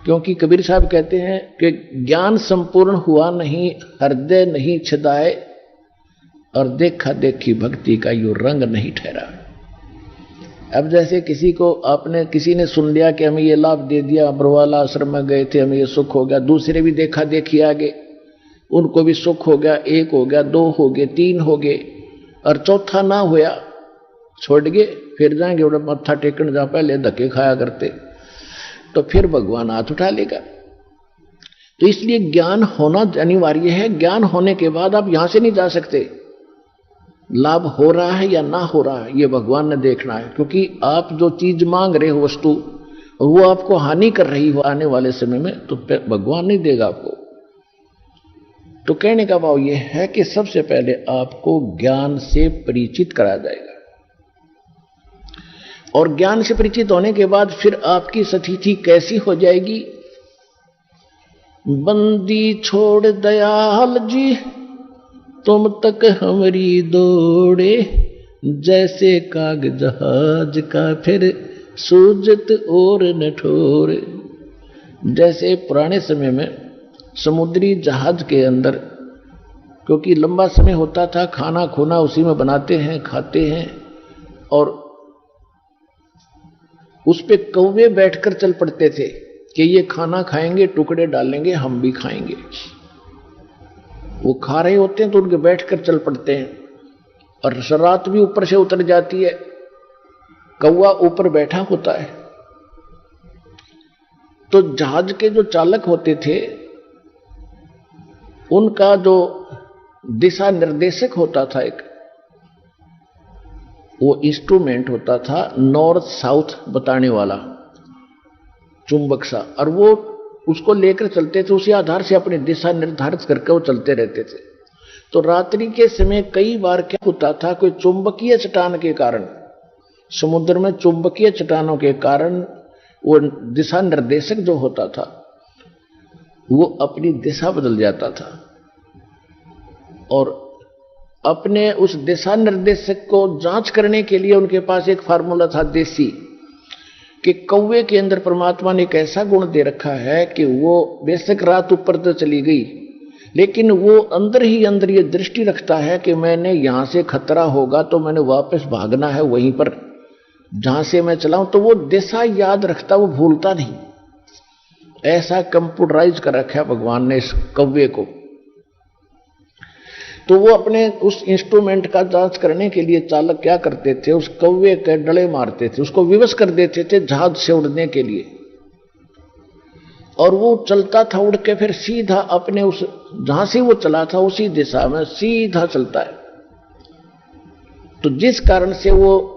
क्योंकि कबीर साहब कहते हैं कि ज्ञान संपूर्ण हुआ नहीं, हृदय नहीं छिदाए, और देखा देखी भक्ति का यो रंग नहीं ठहरा। अब जैसे किसी ने सुन लिया कि हमें ये लाभ दे दिया, अम्रवाला आश्रम में गए थे, हमें ये सुख हो गया, दूसरे भी देखा देखी आगे, उनको भी सुख हो गया, 1 हो गया, 2 हो गए, 3 हो गए, और चौथा ना होया छोड़ गए, फिर जाएंगे उधर मत्था टेकन जहां पहले धक्के खाया करते, तो फिर भगवान हाथ उठा लेगा। तो इसलिए ज्ञान होना अनिवार्य है। ज्ञान होने के बाद आप यहां से नहीं जा सकते। लाभ हो रहा है या ना हो रहा है, ये भगवान ने देखना है। क्योंकि आप जो चीज मांग रहे हो वस्तु, वो आपको हानि कर रही हो आने वाले समय में, तो भगवान नहीं देगा आपको। तो कहने का भाव ये है कि सबसे पहले आपको ज्ञान से परिचित कराया जाएगा, और ज्ञान से परिचित होने के बाद फिर आपकी स्थिति कैसी हो जाएगी। बंदी छोड़ दयाल जी तुम तक हमारी दौड़े, जैसे काग जहाज का फिर सूजत और न ठोरे। जैसे पुराने समय में समुद्री जहाज के अंदर, क्योंकि लंबा समय होता था, खाना खोना उसी में बनाते हैं, खाते हैं, और उस पे कौवे बैठकर चल पड़ते थे कि ये खाना खाएंगे, टुकड़े डालेंगे, हम भी खाएंगे। वो खा रहे होते हैं तो उनके बैठकर चल पड़ते हैं, और रात भी ऊपर से उतर जाती है, कौवा ऊपर बैठा होता है। तो जहाज के जो चालक होते थे, उनका जो दिशा निर्देशक होता था, एक वो इंस्ट्रूमेंट होता था नॉर्थ साउथ बताने वाला, चुंबक सा, और वो उसको लेकर चलते थे। उसी आधार से अपनी दिशा निर्धारित करके वो चलते रहते थे। तो रात्रि के समय कई बार क्या होता था, कोई चुंबकीय चट्टान के कारण, समुद्र में चुंबकीय चट्टानों के कारण वो दिशा निर्देशक जो होता था वो अपनी दिशा बदल जाता था, और अपने उस दिशा निर्देशक को जांच करने के लिए उनके पास एक फार्मूला था देसी, कि कौवे के अंदर परमात्मा ने एक ऐसा गुण दे रखा है कि वो बेशक रात ऊपर तो चली गई, लेकिन वो अंदर ही अंदर ये दृष्टि रखता है कि मैंने यहां से खतरा होगा तो मैंने वापस भागना है वहीं पर जहां से मैं चलाऊं, तो वो दिशा याद रखता, वो भूलता नहीं। ऐसा कंप्यूटराइज कर रखा है भगवान ने इस कौवे को। तो वो अपने उस इंस्ट्रूमेंट का जांच करने के लिए चालक क्या करते थे, उस कौवे के डले मारते थे, उसको विवश कर देते थे जहाज से उड़ने के लिए, और वो चलता था उड़ के फिर सीधा अपने उस जहां से वो चला था उसी दिशा में सीधा चलता है। तो जिस कारण से वो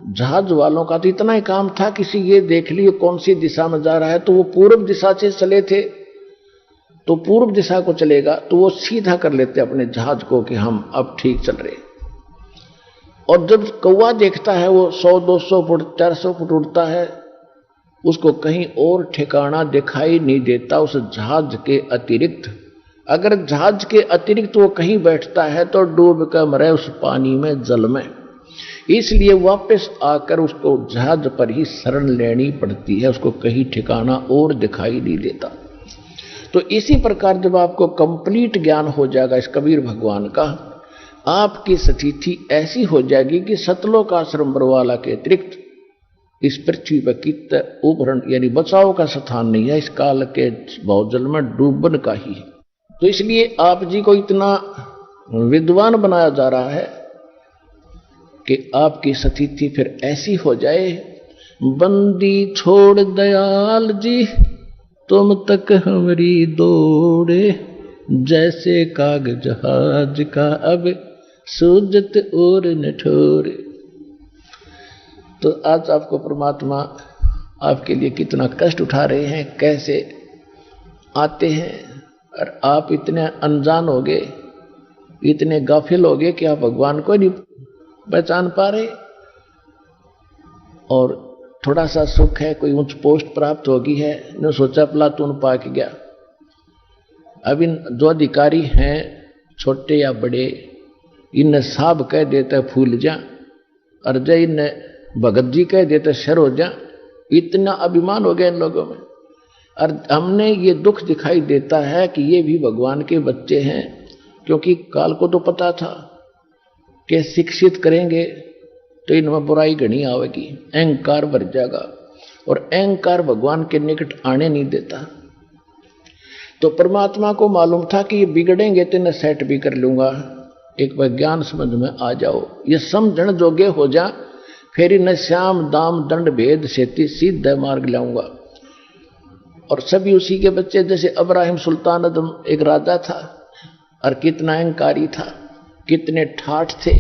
जहाज वालों का तो इतना ही काम था, किसी ये देख लिए कौन सी दिशा में जा रहा है, तो वो पूर्व दिशा से चले थे तो पूर्व दिशा को चलेगा, तो वो सीधा कर लेते अपने जहाज को कि हम अब ठीक चल रहे। और जब कौवा देखता है वो 100-200 फुट 400 फुट उड़ता है, उसको कहीं और ठिकाना दिखाई नहीं देता उस जहाज के अतिरिक्त। अगर जहाज के अतिरिक्त वो कहीं बैठता है तो डूब कर मरे उस पानी में, जल में। इसलिए वापस आकर उसको जहाज पर ही शरण लेनी पड़ती है, उसको कहीं ठिकाना और दिखाई नहीं देता। तो इसी प्रकार जब आपको कंप्लीट ज्ञान हो जाएगा इस कबीर भगवान का, आपकी स्थिति ऐसी हो जाएगी कि सतलोक आश्रम बरवाला के अतिरिक्त इस पृथ्वी पर कित उपहरण यानी बचाव का स्थान नहीं है, इस काल के बहुजल में डूबन का ही है। तो इसलिए आप जी को इतना विद्वान बनाया जा रहा है कि आपकी स्थिति फिर ऐसी हो जाए, बंदी छोड़ दयाल जी तुम तक हमारी दौड़े, जैसे कागज जहाज का अब सूजत और न ठोरे। तो आज आपको परमात्मा आपके लिए कितना कष्ट उठा रहे हैं, कैसे आते हैं, और आप इतने अनजान हो गए, इतने गाफिल हो गए कि आप भगवान को नहीं पहचान पा रहे। और थोड़ा सा सुख है, कोई उच्च पोस्ट प्राप्त होगी है, ने सोचा प्लातून पा के गया। अब इन जो अधिकारी हैं छोटे या बड़े, इन्हें साहब कह देता फूल जा, और जय इन्हें भगत जी कह देते शर हो जा। इतना अभिमान हो गया इन लोगों में, और हमने ये दुख दिखाई देता है कि ये भी भगवान के बच्चे हैं, क्योंकि काल को तो पता था कि शिक्षित करेंगे तो इनमें बुराई घनी आवेगी, अहंकार भर जाएगा, और अहंकार भगवान के निकट आने नहीं देता। तो परमात्मा को मालूम था कि ये बिगड़ेंगे तो इन्हें सेट भी कर लूंगा, एक बार ज्ञान समझ में आ जाओ, ये समझण जोगे हो जा, फिर इन्हें श्याम दाम दंड भेद सेती सीधा मार्ग लाऊंगा। और सभी उसी के बच्चे, जैसे अब्राहिम सुल्तान अदम एक राजा था, और कितना अहंकारी था, कितने ठाठ थे।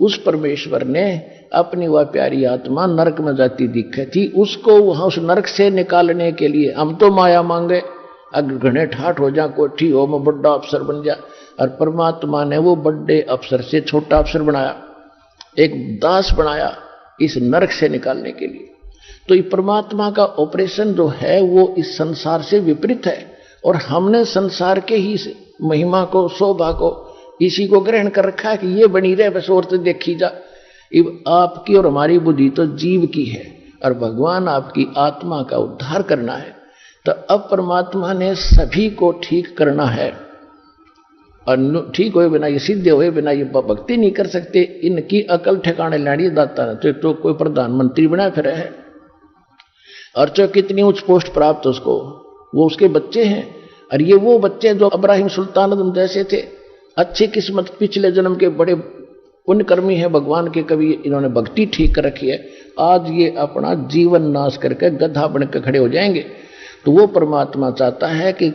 उस परमेश्वर ने अपनी वह प्यारी आत्मा नरक में जाती दिखे थी, उसको वहां उस नरक से निकालने के लिए हम तो माया मांगे, अगर घने ठाठ हो जा, कोठी हो, मैं बड़ा अफसर बन जा, और परमात्मा ने वो बड़े अफसर से छोटा अफसर बनाया, एक दास बनाया इस नरक से निकालने के लिए। तो ये परमात्मा का ऑपरेशन जो है वो इस संसार से विपरीत है, और हमने संसार के ही महिमा को, शोभा को, इसी को ग्रहण कर रखा है कि ये बनी रहे बस, और तो देखी जा। आपकी और हमारी बुद्धि तो जीव की है, और भगवान आपकी आत्मा का उद्धार करना है। तो अब परमात्मा ने सभी को ठीक करना है, और ठीक हुए बिना, ये सिद्ध हुए बिना ये भक्ति नहीं कर सकते। इनकी अकल ठिकाने लाड़ी दाता ने तो कोई प्रधानमंत्री बना फिर है, और जो कितनी उच्च पोस्ट प्राप्त उसको, वो उसके बच्चे हैं। और ये वो बच्चे जो अब्राहिम सुल्तान अदम जैसे थे, अच्छी किस्मत, पिछले जन्म के बड़े पुण्यकर्मी है भगवान के, कभी इन्होंने भक्ति ठीक कर रखी है, आज ये अपना जीवन नाश करके गधा बनकर खड़े हो जाएंगे। तो वो परमात्मा चाहता है कि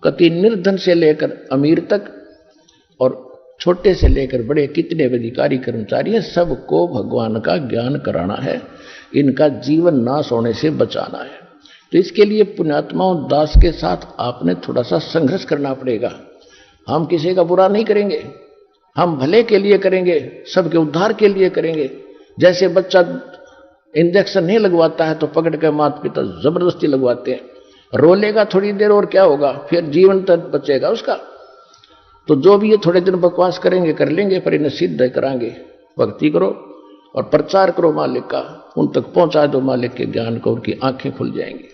कति निर्धन से लेकर अमीर तक, और छोटे से लेकर बड़े कितने अधिकारी कर्मचारी हैं, सबको भगवान का ज्ञान कराना है, इनका जीवन नाश होने से बचाना है। तो इसके लिए पुण्यात्माओं दास के साथ आपने थोड़ा सा संघर्ष करना पड़ेगा। हम किसी का बुरा नहीं करेंगे, हम भले के लिए करेंगे, सबके उद्धार के लिए करेंगे। जैसे बच्चा इंजेक्शन नहीं लगवाता है तो पकड़ के माता पिता जबरदस्ती लगवाते हैं, रोलेगा थोड़ी देर और क्या होगा, फिर जीवन तक बचेगा उसका। तो जो भी ये थोड़े दिन बकवास करेंगे कर लेंगे, पर इन्हें सिद्ध कराएंगे। भक्ति करो और प्रचार करो मालिक का, उन तक पहुंचा दो मालिक के ज्ञान को, उनकी आंखें खुल जाएंगी।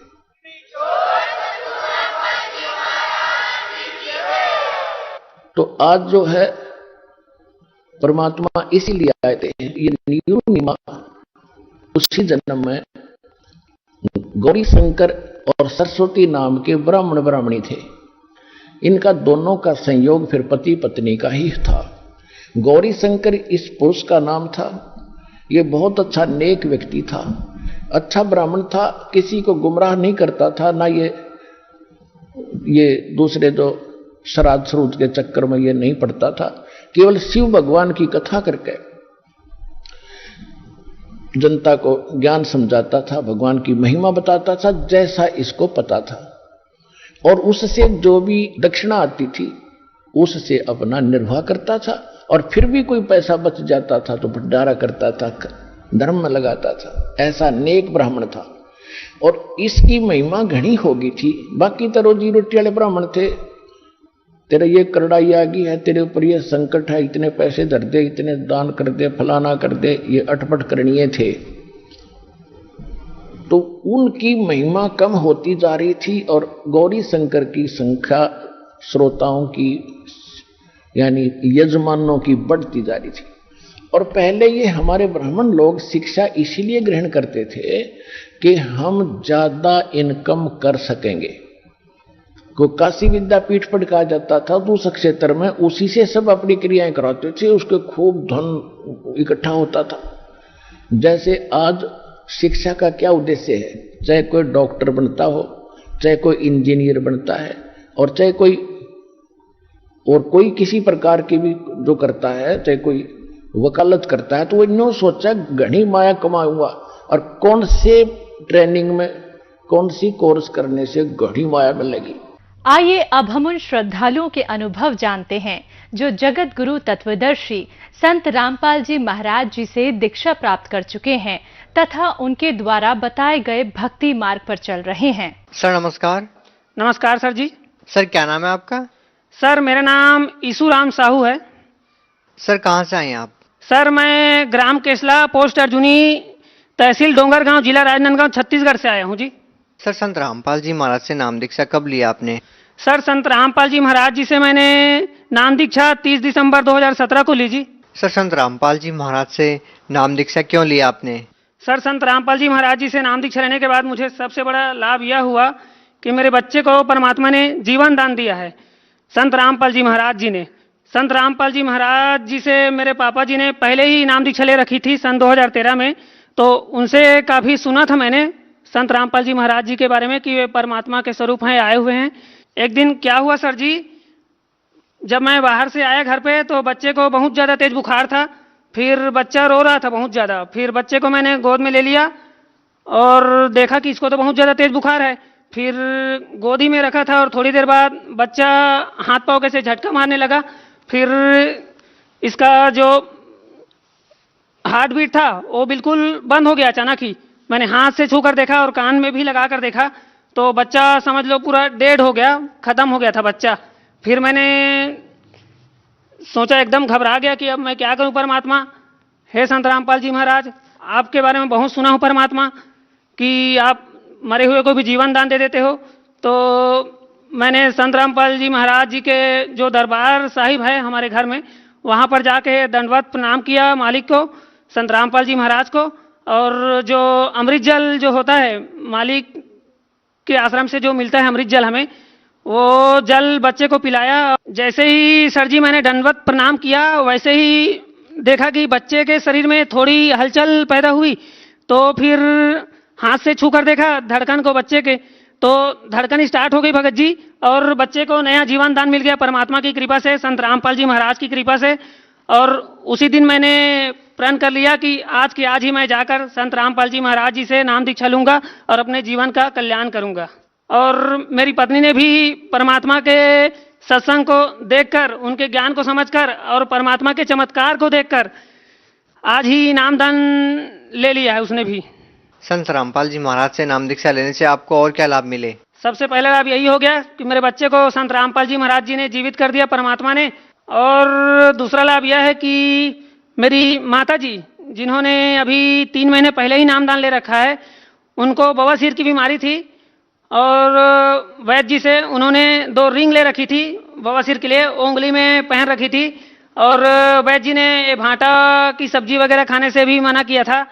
तो आज जो है परमात्मा इसीलिए आए थे, ये नीमा उसी जन्म में गौरी शंकर और सरस्वती नाम के ब्राह्मण ब्राह्मणी थे। इनका दोनों का संयोग फिर पति पत्नी का ही था। गौरी शंकर इस पुरुष का नाम था। ये बहुत अच्छा नेक व्यक्ति था, अच्छा ब्राह्मण था, किसी को गुमराह नहीं करता था, ना ये दूसरे जो श्राद्ध श्रूद के चक्कर में ये नहीं पड़ता था, केवल शिव भगवान की कथा करके जनता को ज्ञान समझाता था, भगवान की महिमा बताता था जैसा इसको पता था, और उससे जो भी दक्षिणा आती थी उससे अपना निर्वाह करता था, और फिर भी कोई पैसा बच जाता था तो भंडारा करता था, धर्म में लगाता था। ऐसा नेक ब्राह्मण था और इसकी महिमा घनी होगी थी। बाकी तो रोजी रोटी वाले ब्राह्मण थे, तेरे ये करड़ाई आ गई है, तेरे ऊपर ये संकट है, इतने पैसे धर दे, इतने दान कर दे, फलाना कर दे, ये अटपट करणीय थे। तो उनकी महिमा कम होती जा रही थी और गौरी शंकर की संख्या श्रोताओं की यानी यजमानों की बढ़ती जा रही थी। और पहले ये हमारे ब्राह्मण लोग शिक्षा इसीलिए ग्रहण करते थे कि हम ज्यादा इनकम कर सकेंगे। को काशी विद्यापीठ पर कहा जाता था, तो उस क्षेत्र में उसी से सब अपनी क्रियाएं कराते थे, उसके खूब धन इकट्ठा होता था। जैसे आज शिक्षा का क्या उद्देश्य है, चाहे कोई डॉक्टर बनता हो, चाहे कोई इंजीनियर बनता है, और चाहे कोई किसी प्रकार की भी जो करता है, चाहे कोई वकालत करता है, तो वो इन्होंने सोचा घनी माया कमाऊंगा, और कौन से ट्रेनिंग में कौन सी कोर्स करने से घनी माया मिलेगी। आइए अब हम उन श्रद्धालुओं के अनुभव जानते हैं जो जगत गुरु तत्वदर्शी संत रामपाल जी महाराज जी से दीक्षा प्राप्त कर चुके हैं तथा उनके द्वारा बताए गए भक्ति मार्ग पर चल रहे हैं। सर नमस्कार। नमस्कार सर जी। सर क्या नाम है आपका? सर मेरा नाम ईसूराम साहू है। सर कहाँ से आए हैं आप? सर मैं ग्राम केसला, पोस्ट अर्जुनी, तहसील डोंगरगांव, जिला राजनांदगांव, छत्तीसगढ़ से आया हूँ जी। सर संत रामपाल जी महाराज से नाम दीक्षा कब लिया आपने? सर संत रामपाल जी महाराज जी से मैंने नाम दीक्षा 30 दिसंबर 2017 को ली जी। सर संत रामपाल जी महाराज से नाम दीक्षा क्यों लिया आपने? सर संत रामपाल जी महाराज जी से नाम दीक्षा लेने के बाद मुझे सबसे बड़ा लाभ यह हुआ कि मेरे बच्चे को परमात्मा ने जीवन दान दिया है। संत रामपाल जी महाराज जी ने, संत रामपाल जी महाराज जी से मेरे पापा जी ने पहले ही नाम दीक्षा ले रखी थी सन 2013 में, तो उनसे काफ़ी सुना था मैंने संत रामपाल जी महाराज जी के बारे में कि वे परमात्मा के स्वरूप हैं, आए हुए हैं। एक दिन क्या हुआ सर जी, जब मैं बाहर से आया घर पे तो बच्चे को बहुत ज़्यादा तेज बुखार था, फिर बच्चा रो रहा था बहुत ज़्यादा। फिर बच्चे को मैंने गोद में ले लिया और देखा कि इसको तो बहुत ज़्यादा तेज बुखार है। फिर गोदी में रखा था और थोड़ी देर बाद बच्चा हाथ पाँव कैसे झटका मारने लगा। फिर इसका जो हार्ट बीट था वो बिल्कुल बंद हो गया अचानक ही। मैंने हाथ से छू कर देखा और कान में भी लगा कर देखा तो बच्चा समझ लो पूरा डेड हो गया, खत्म हो गया था बच्चा। फिर मैंने सोचा, एकदम घबरा गया कि अब मैं क्या करूं परमात्मा। हे संत रामपाल जी महाराज, आपके बारे में बहुत सुना हूं परमात्मा कि आप मरे हुए को भी जीवन दान दे देते हो। तो मैंने संत रामपाल जी महाराज जी के जो दरबार साहिब है हमारे घर में, वहाँ पर जाके दंडवत प्रणाम किया मालिक को, संत रामपाल जी महाराज को। और जो अमृत जल जो होता है मालिक के आश्रम से जो मिलता है अमृत जल, हमें वो जल बच्चे को पिलाया। जैसे ही सर जी मैंने दंडवत प्रणाम किया वैसे ही देखा कि बच्चे के शरीर में थोड़ी हलचल पैदा हुई। तो फिर हाथ से छू कर देखा धड़कन को बच्चे के, तो धड़कन स्टार्ट हो गई भगत जी, और बच्चे को नया जीवन दान मिल गया परमात्मा की कृपा से, संत रामपाल जी महाराज की कृपा से। और उसी दिन मैंने प्रण कर लिया कि आज की आज ही मैं जाकर संत रामपाल जी महाराज जी से नाम दीक्षा लूंगा और अपने जीवन का कल्याण करूंगा। और मेरी पत्नी ने भी परमात्मा के सत्संग को देखकर, उनके ज्ञान को समझकर और परमात्मा के चमत्कार को देखकर आज ही नाम दान ले लिया है उसने भी। संत रामपाल जी महाराज से नाम दीक्षा लेने से आपको और क्या लाभ मिले? सबसे पहला लाभ यही हो गया कि मेरे बच्चे को संत रामपाल जी महाराज जी ने जीवित कर दिया, परमात्मा ने। और दूसरा लाभ यह है कि मेरी माता जी, जिन्होंने अभी 3 महीने पहले ही नामदान ले रखा है, उनको बवासीर की बीमारी थी और वैद्य जी से उन्होंने 2 रिंग ले रखी थी बवासीर के लिए, उंगली में पहन रखी थी। और वैद्य जी ने भाटा की सब्जी वगैरह खाने से भी मना किया था।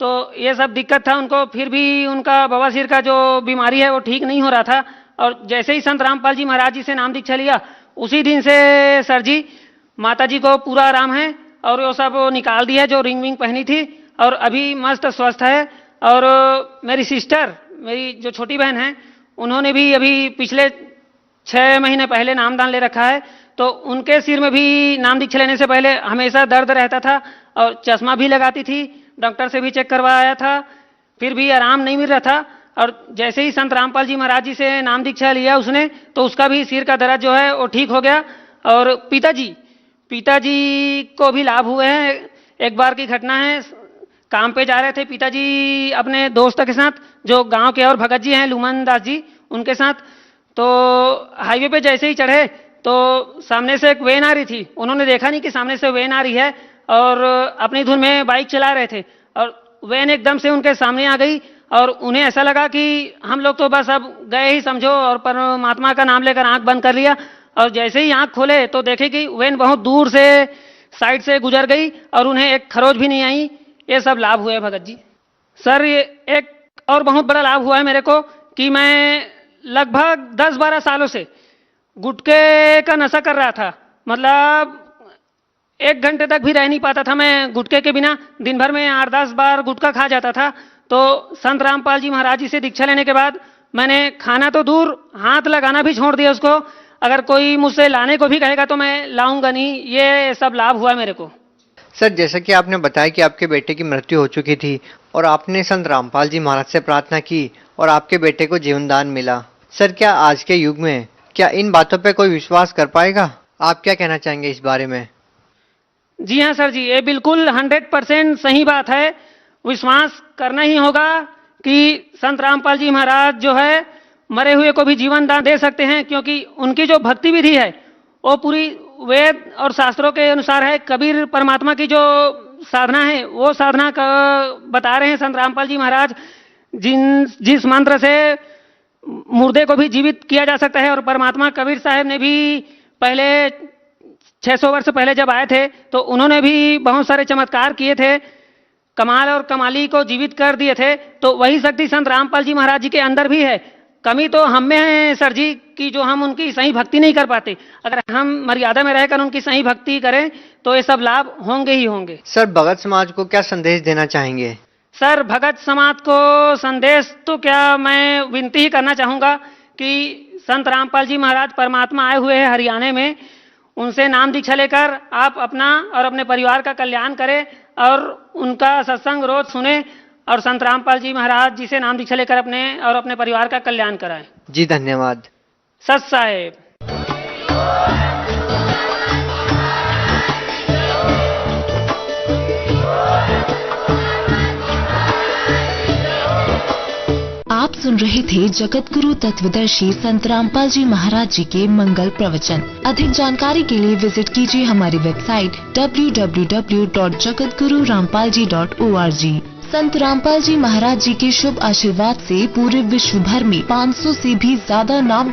तो ये सब दिक्कत था उनको, फिर भी उनका बवासीर का जो बीमारी है वो ठीक नहीं हो रहा था। और जैसे ही संत रामपाल जी महाराज जी से नाम दीक्षा लिया, उसी दिन से सर जी माता जी को पूरा आराम है और वो सब निकाल दिया जो रिंग विंग पहनी थी, और अभी मस्त स्वस्थ है। और मेरी सिस्टर, मेरी जो छोटी बहन है, उन्होंने भी अभी पिछले 6 महीने पहले नामदान ले रखा है। तो उनके सिर में भी नाम दीक्षा लेने से पहले हमेशा दर्द रहता था और चश्मा भी लगाती थी, डॉक्टर से भी चेक करवाया था, फिर भी आराम नहीं मिल रहा था। और जैसे ही संत रामपाल जी महाराज जी से नाम दीक्षा लिया उसने, तो उसका भी सिर का दर्द जो है वो ठीक हो गया। और पिताजी को भी लाभ हुए हैं। एक बार की घटना है, काम पे जा रहे थे पिताजी अपने दोस्त के साथ, जो गांव के और भगत जी हैं, लुमन दास जी, उनके साथ। तो हाईवे पे जैसे ही चढ़े तो सामने से एक वैन आ रही थी। उन्होंने देखा नहीं कि सामने से वैन आ रही है और अपनी धुन में बाइक चला रहे थे, और वैन एकदम से उनके सामने आ गई और उन्हें ऐसा लगा कि हम लोग तो बस अब गए ही समझो, और परमात्मा का नाम लेकर आंख बंद कर लिया। और जैसे ही आंख खोले तो देखे कि वैन बहुत दूर से साइड से गुजर गई और उन्हें एक खरोच भी नहीं आई। ये सब लाभ हुए भगत जी। सर, ये एक और बहुत बड़ा लाभ हुआ है मेरे को कि मैं लगभग 10-12 सालों से गुटखे का नशा कर रहा था। मतलब 1 घंटे तक भी रह नहीं पाता था मैं गुटखे के बिना। दिन भर में 8-10 बार गुटखा खा जाता था। तो संत रामपाल जी महाराज जी से दीक्षा लेने के बाद मैंने खाना तो दूर, हाथ लगाना भी छोड़ दिया उसको। अगर कोई मुझसे लाने को भी कहेगा तो मैं लाऊंगा नहीं। ये सब लाभ हुआ मेरे को। सर, जैसा कि आपने बताया कि आपके बेटे की मृत्यु हो चुकी थी और आपने संत रामपाल जी महाराज से प्रार्थना की और आपके बेटे को जीवन दान मिला। सर, क्या आज के युग में क्या इन बातों पे कोई विश्वास कर पाएगा? आप क्या कहना चाहेंगे इस बारे में? जी हाँ सर जी, ये बिल्कुल 100% सही बात है। विश्वास करना ही होगा कि संत रामपाल जी महाराज जो है मरे हुए को भी जीवन दान दे सकते हैं, क्योंकि उनकी जो भक्ति विधि है वो पूरी वेद और शास्त्रों के अनुसार है। कबीर परमात्मा की जो साधना है वो साधना का बता रहे हैं संत रामपाल जी महाराज, जिस मंत्र से मुर्दे को भी जीवित किया जा सकता है। और परमात्मा कबीर साहब ने भी पहले 600 वर्ष पहले जब आए थे तो उन्होंने भी बहुत सारे चमत्कार किए थे, कमाल और कमाली को जीवित कर दिए थे। तो वही शक्ति संत रामपाल जी महाराज जी के अंदर भी है। कमी तो हम में है सर जी कि जो हम उनकी सही भक्ति नहीं कर पाते। अगर हम मर्यादा में रहकर उनकी सही भक्ति करें तो ये सब लाभ होंगे ही होंगे। सर, भगत समाज को क्या संदेश देना चाहेंगे? सर, भगत समाज को संदेश तो क्या, मैं विनती ही करना चाहूंगा कि संत रामपाल जी महाराज परमात्मा आए हुए हैं हरियाणा में, उनसे नाम दीक्षा लेकर आप अपना और अपने परिवार का कल्याण करें और उनका सत्संग रोज सुने और संत रामपाल जी महाराज जी से नाम दीक्षा लेकर अपने और अपने परिवार का कल्याण कराएं। जी धन्यवाद। सत साहेब। आप सुन रहे थे जगत गुरु तत्वदर्शी संत रामपाल जी महाराज जी के मंगल प्रवचन। अधिक जानकारी के लिए विजिट कीजिए हमारी वेबसाइट www.jagatgururampalji.org। संत रामपाल जी महाराज जी के शुभ आशीर्वाद से पूरे विश्व भर में 500 से भी ज्यादा नाम